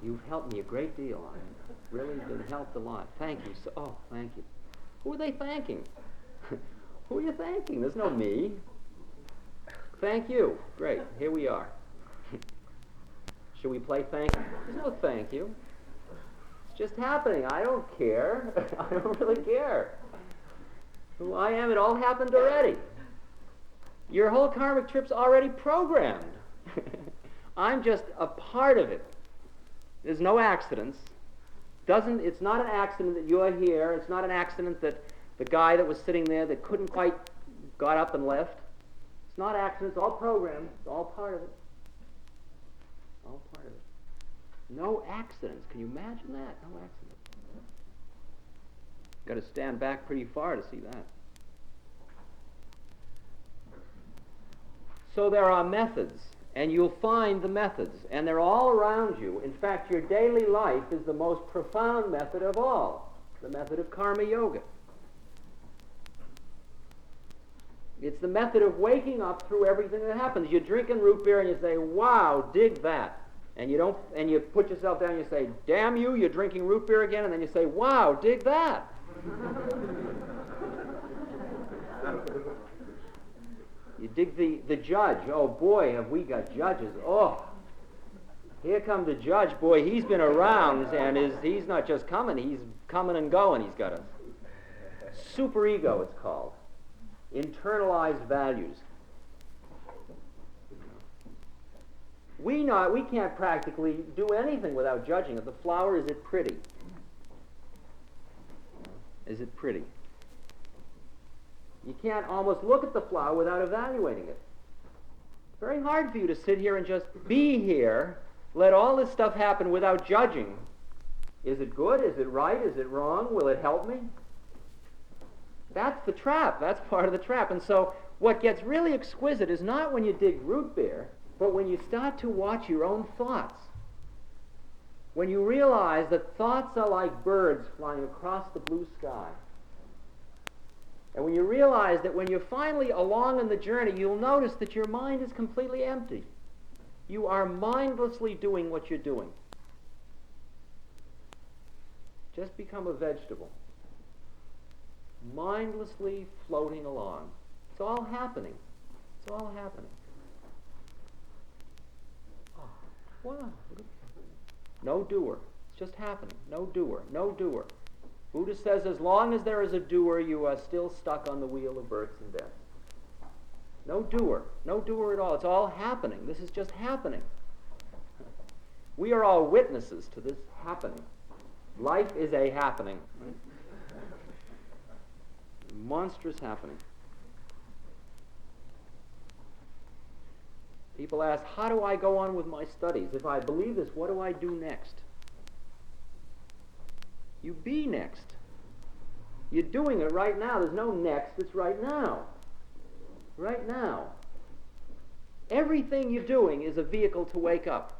You've helped me a great deal. I've really been helped a lot. Thank you. Thank you. Who are they thanking? Who are you thanking? There's no me. Thank you. Great. Here we are. Should we play thank you? There's no thank you. It's just happening. I don't care. I don't really care. Who I am, it all happened already. Your whole karmic trip's already programmed. I'm just a part of it. There's no accidents. It's not an accident that you're here. It's not an accident that the guy that was sitting there that couldn't quite got up and left. It's not accident. It's all programmed. It's all part of it. All part of it. No accidents. Can you imagine that? No accidents. Got to stand back pretty far to see that. So there are methods, and you'll find the methods, and they're all around you. In fact, your daily life is the most profound method of all, the method of karma yoga. It's the method of waking up through everything that happens. You're drinking root beer and you say, wow, dig that. And you put yourself down and you say, damn you, you're drinking root beer again, and then you say, wow, dig that. You dig the judge. Oh boy, have we got judges. Oh, here comes the judge. Boy, he's been around, and he's not just coming, he's coming and going. He's got a superego, it's called. Internalized values. We can't practically do anything without judging it. The flower, is it pretty? Is it pretty? You can't almost look at the flower without evaluating it. It's very hard for you to sit here and just be here, let all this stuff happen without judging. Is it good? Is it right? Is it wrong? Will it help me? That's the trap. That's part of the trap. And so what gets really exquisite is not when you dig root beer, but when you start to watch your own thoughts. When you realize that thoughts are like birds flying across the blue sky. And when you realize that when you're finally along in the journey, you'll notice that your mind is completely empty. You are mindlessly doing what you're doing. Just become a vegetable. Mindlessly floating along. It's all happening. It's all happening. Oh, wow. No doer. It's just happening. No doer. No doer. Buddha says as long as there is a doer, you are still stuck on the wheel of births and deaths. No doer. No doer at all. It's all happening. This is just happening. We are all witnesses to this happening. Life is a happening. Monstrous happening. People ask, how do I go on with my studies? If I believe this, what do I do next? You be next. You're doing it right now. There's no next. It's right now. Right now. Everything you're doing is a vehicle to wake up.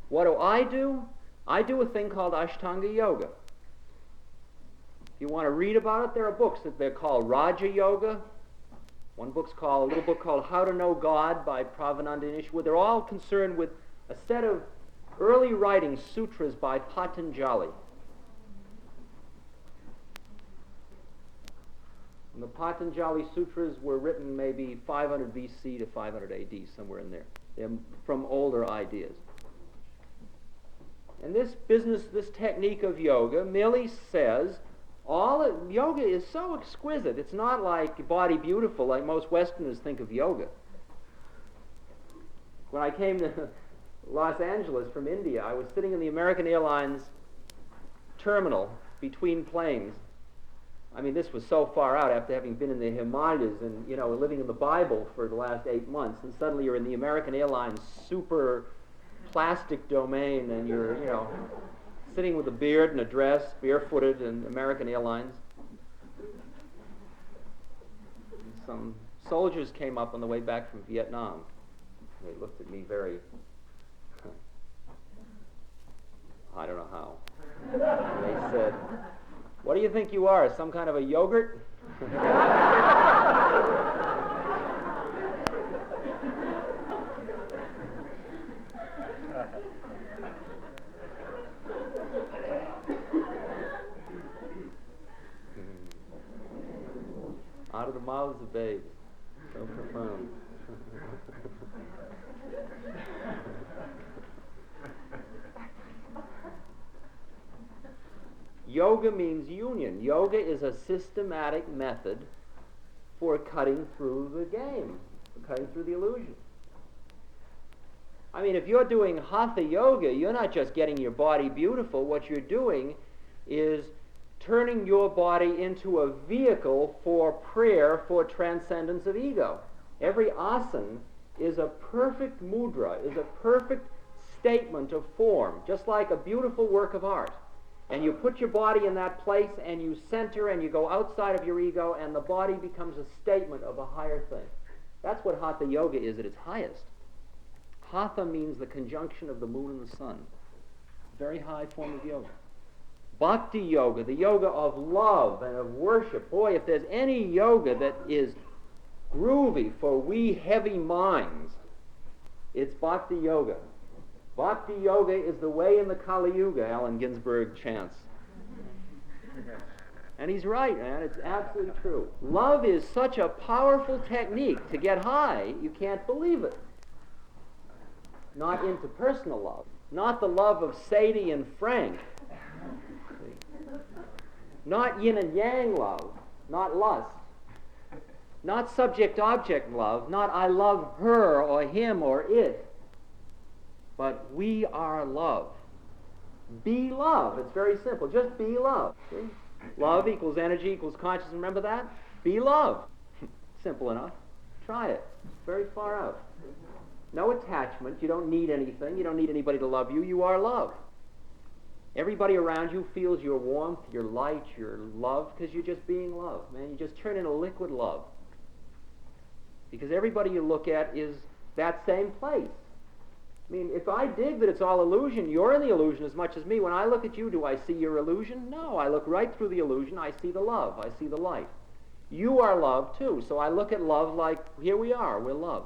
What do? I do a thing called Ashtanga Yoga. If you want to read about it, there are books that they're called Raja Yoga. A little book called How to Know God by Pravananda Nishwa. They're all concerned with a set of early writing sutras by Patanjali. And the Patanjali sutras were written maybe 500 BC to 500 AD, somewhere in there. They're from older ideas. And this technique of yoga merely says, yoga is so exquisite. It's not like body beautiful like most Westerners think of yoga. When I came to Los Angeles from India, I was sitting in the American Airlines terminal between planes. I mean, this was so far out after having been in the Himalayas and, living in the Bible for the last 8 months, and suddenly you're in the American Airlines super plastic domain, and you're, sitting with a beard and a dress, barefooted in American Airlines. Some soldiers came up on the way back from Vietnam. They looked at me very, I don't know how. And they said, "What do you think you are, some kind of a yogurt?" Out of the mouths of babes. So profound. Yoga means union. Yoga is a systematic method for cutting through the game, for cutting through the illusion. I mean, if you're doing Hatha Yoga, you're not just getting your body beautiful. What you're doing is turning your body into a vehicle for prayer for transcendence of ego. Every asana is a perfect mudra, is a perfect statement of form, just like a beautiful work of art. And you put your body in that place and you center and you go outside of your ego and the body becomes a statement of a higher thing. That's what Hatha Yoga is at its highest. Hatha means the conjunction of the moon and the sun. Very high form of yoga. Bhakti Yoga, the yoga of love and of worship. Boy, if there's any yoga that is groovy for we heavy minds, it's Bhakti Yoga. Bhakti Yoga is the way in the Kali Yuga, Allen Ginsberg chants. And he's right, man. It's absolutely true. Love is such a powerful technique to get high, you can't believe it. Not interpersonal love. Not the love of Sadie and Frank. Not yin and yang love. Not lust. Not subject-object love. Not I love her or him or it. But we are love. Be love. It's very simple. Just be love. See? Love equals energy equals consciousness. Remember that? Be love. Simple enough. Try it. It's very far out. No attachment. You don't need anything. You don't need anybody to love you. You are love. Everybody around you feels your warmth, your light, your love, because you're just being love, man. You just turn into liquid love. Because everybody you look at is that same place. I mean, if I dig that it's all illusion, you're in the illusion as much as me. When I look at you, do I see your illusion? No, I look right through the illusion. I see the love. I see the light. You are love, too. So I look at love like, here we are. We're love.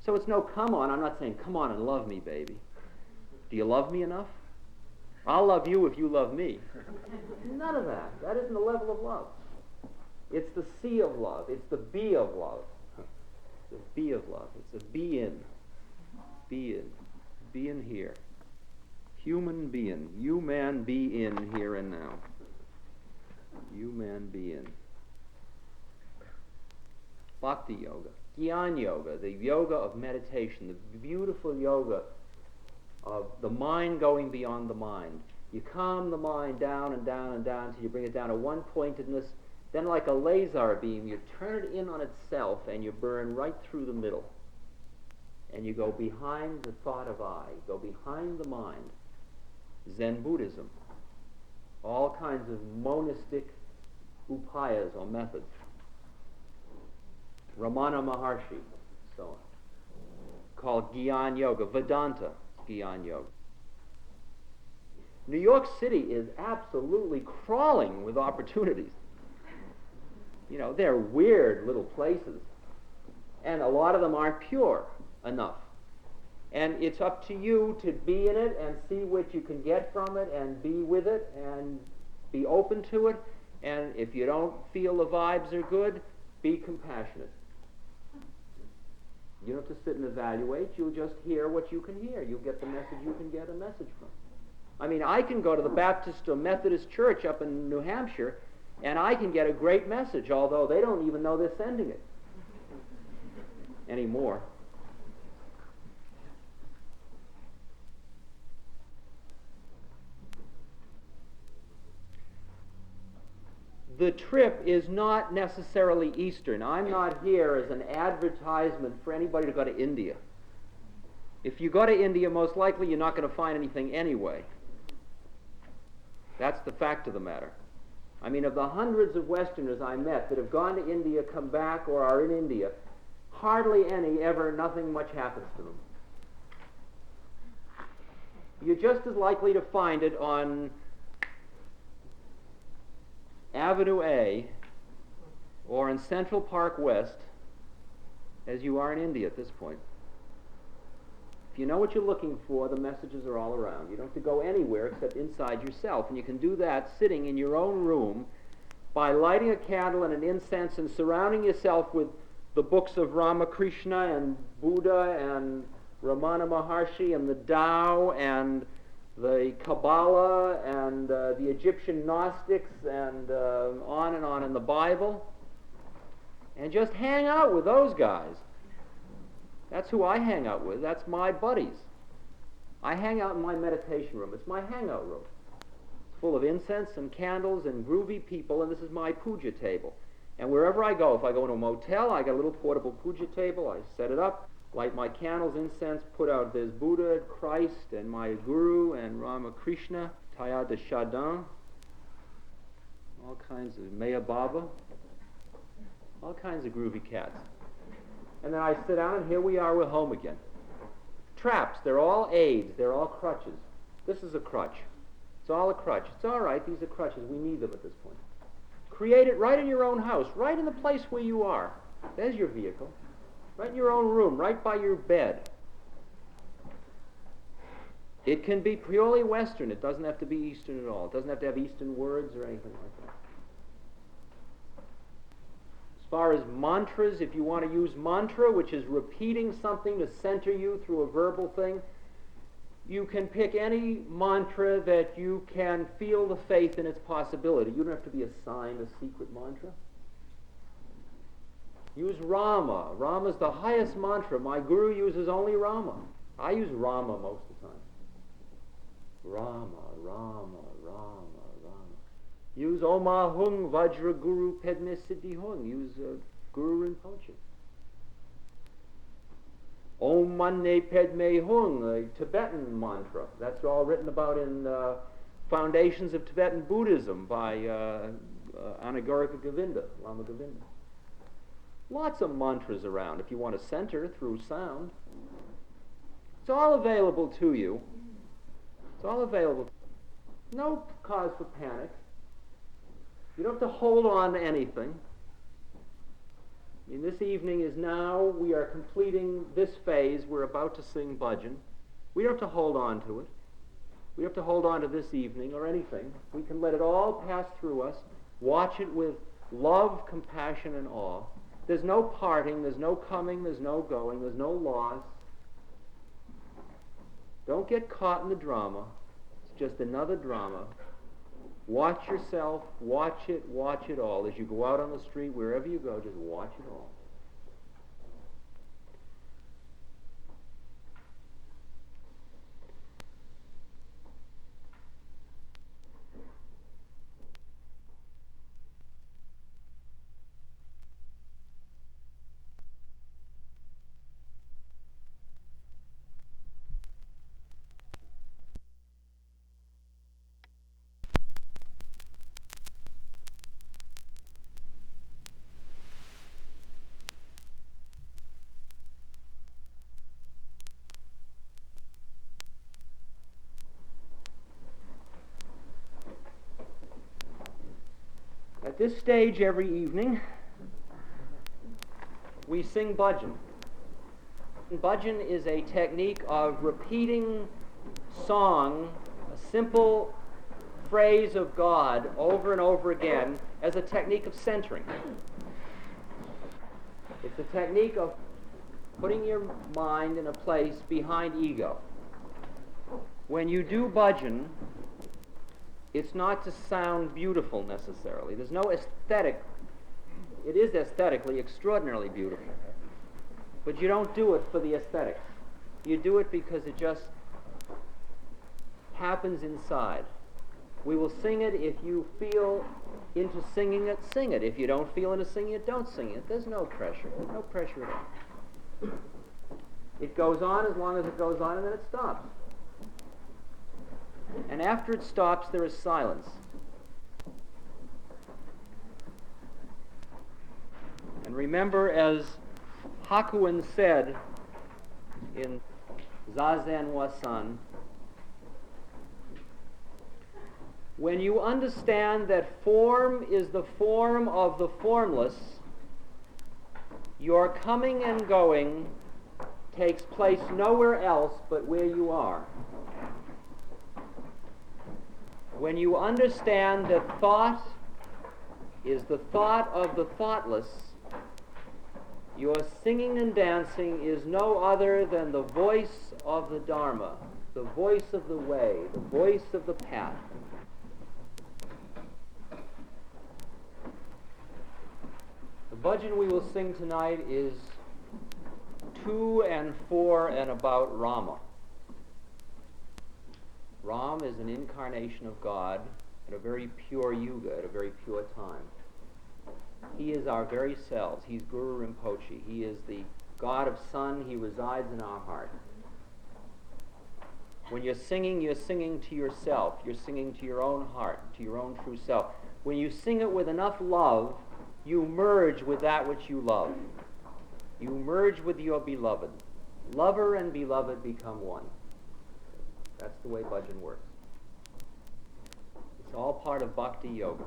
So it's no come on. I'm not saying, come on and love me, baby. Do you love me enough? I'll love you if you love me. None of that. That isn't the level of love. It's the C of love. It's the B of love. The B of love. It's a be in. Be in. Be in here. Human being. You man be in here and now. You man be in. Bhakti yoga. Jnana yoga. The yoga of meditation. The beautiful yoga of the mind going beyond the mind. You calm the mind down and down and down until you bring it down to one-pointedness. Then like a laser beam, you turn it in on itself and you burn right through the middle. And you go behind the thought of I. Go behind the mind. Zen Buddhism. All kinds of monistic upayas or methods. Ramana Maharshi, so on. Called Gyan Yoga. Vedanta, Gyan Yoga. New York City is absolutely crawling with opportunities. You know, they're weird little places. And a lot of them aren't pure enough. And it's up to you to be in it and see what you can get from it and be with it and be open to it. And if you don't feel the vibes are good, be compassionate. You don't have to sit and evaluate. You'll just hear what you can hear. You'll get the message you can get a message from. I mean, I can go to the Baptist or Methodist church up in New Hampshire and I can get a great message, although they don't even know they're sending it anymore. The trip is not necessarily Eastern. I'm not here as an advertisement for anybody to go to India. If you go to India, most likely you're not going to find anything anyway. That's the fact of the matter. I mean, of the hundreds of Westerners I met that have gone to India, come back, or are in India, hardly any ever, nothing much happens to them. You're just as likely to find it on Avenue A or in Central Park West as you are in India at this point. If you know what you're looking for, the messages are all around. You don't have to go anywhere except inside yourself. And you can do that sitting in your own room by lighting a candle and an incense and surrounding yourself with the books of Ramakrishna and Buddha and Ramana Maharshi and the Tao and the Kabbalah and the Egyptian Gnostics and on in the Bible. And just hang out with those guys. That's who I hang out with. That's my buddies. I hang out in my meditation room. It's my hangout room. It's full of incense and candles and groovy people, and this is my puja table. And wherever I go, if I go into a motel, I got a little portable puja table. I set it up, light my candles, incense, put out there's Buddha, Christ, and my Guru, and Ramakrishna, Taya de Chardin, all kinds of Maya Baba, all kinds of groovy cats. And then I sit down, and here we are, we're home again. Traps, they're all aids, they're all crutches. This is a crutch. It's all a crutch. It's all right, these are crutches. We need them at this point. Create it right in your own house, right in the place where you are. There's your vehicle. Right in your own room, right by your bed. It can be purely Western. It doesn't have to be Eastern at all. It doesn't have to have Eastern words or anything like that. As far as mantras, if you want to use mantra, which is repeating something to center you through a verbal thing, you can pick any mantra that you can feel the faith in its possibility. You don't have to be assigned a secret mantra. Use Rama. Rama's the highest mantra. My guru uses only Rama. I use Rama most of the time. Rama, Rama, Rama, Rama. Use Oma Hung Vajra Guru Padme Siddhi Hung. Use Guru Rinpoche. Om Mane Padme Hung, a Tibetan mantra. That's all written about in Foundations of Tibetan Buddhism by Anagarika Govinda, Lama Govinda. Lots of mantras around if you want to center through sound. It's all available to you. It's all available. No cause for panic. You don't have to hold on to anything. I mean, this evening is now, we are completing this phase. We're about to sing bhajan. We don't have to hold on to it. We don't have to hold on to this evening or anything. We can let it all pass through us, watch it with love, compassion, and awe. There's no parting, there's no coming, there's no going, there's no loss. Don't get caught in the drama. It's just another drama. Watch yourself, watch it all. As you go out on the street, wherever you go, just watch it all. At this stage every evening, we sing bhajan. Bhajan is a technique of repeating song, a simple phrase of God over and over again as a technique of centering. It's a technique of putting your mind in a place behind ego. When you do bhajan, it's not to sound beautiful necessarily. There's no aesthetic. It is aesthetically extraordinarily beautiful. But you don't do it for the aesthetics. You do it because it just happens inside. We will sing it. If you feel into singing it, sing it. If you don't feel into singing it, don't sing it. There's no pressure. There's no pressure at all. It goes on as long as it goes on, and then it stops. And after it stops, there is silence. And remember, as Hakuin said in Zazen Wasan, when you understand that form is the form of the formless, your coming and going takes place nowhere else but where you are. When you understand that thought is the thought of the thoughtless, your singing and dancing is no other than the voice of the Dharma, the voice of the way, the voice of the path. The bhajan we will sing tonight is to and for and about Rama. Ram is an incarnation of God at a very pure yuga, at a very pure time. He is our very selves. He's Guru Rinpoche. He is the God of Sun. He resides in our heart. When you're singing to yourself. You're singing to your own heart, to your own true self. When you sing it with enough love, you merge with that which you love. You merge with your beloved. Lover and beloved become one. That's the way bhajan works. It's all part of bhakti yoga.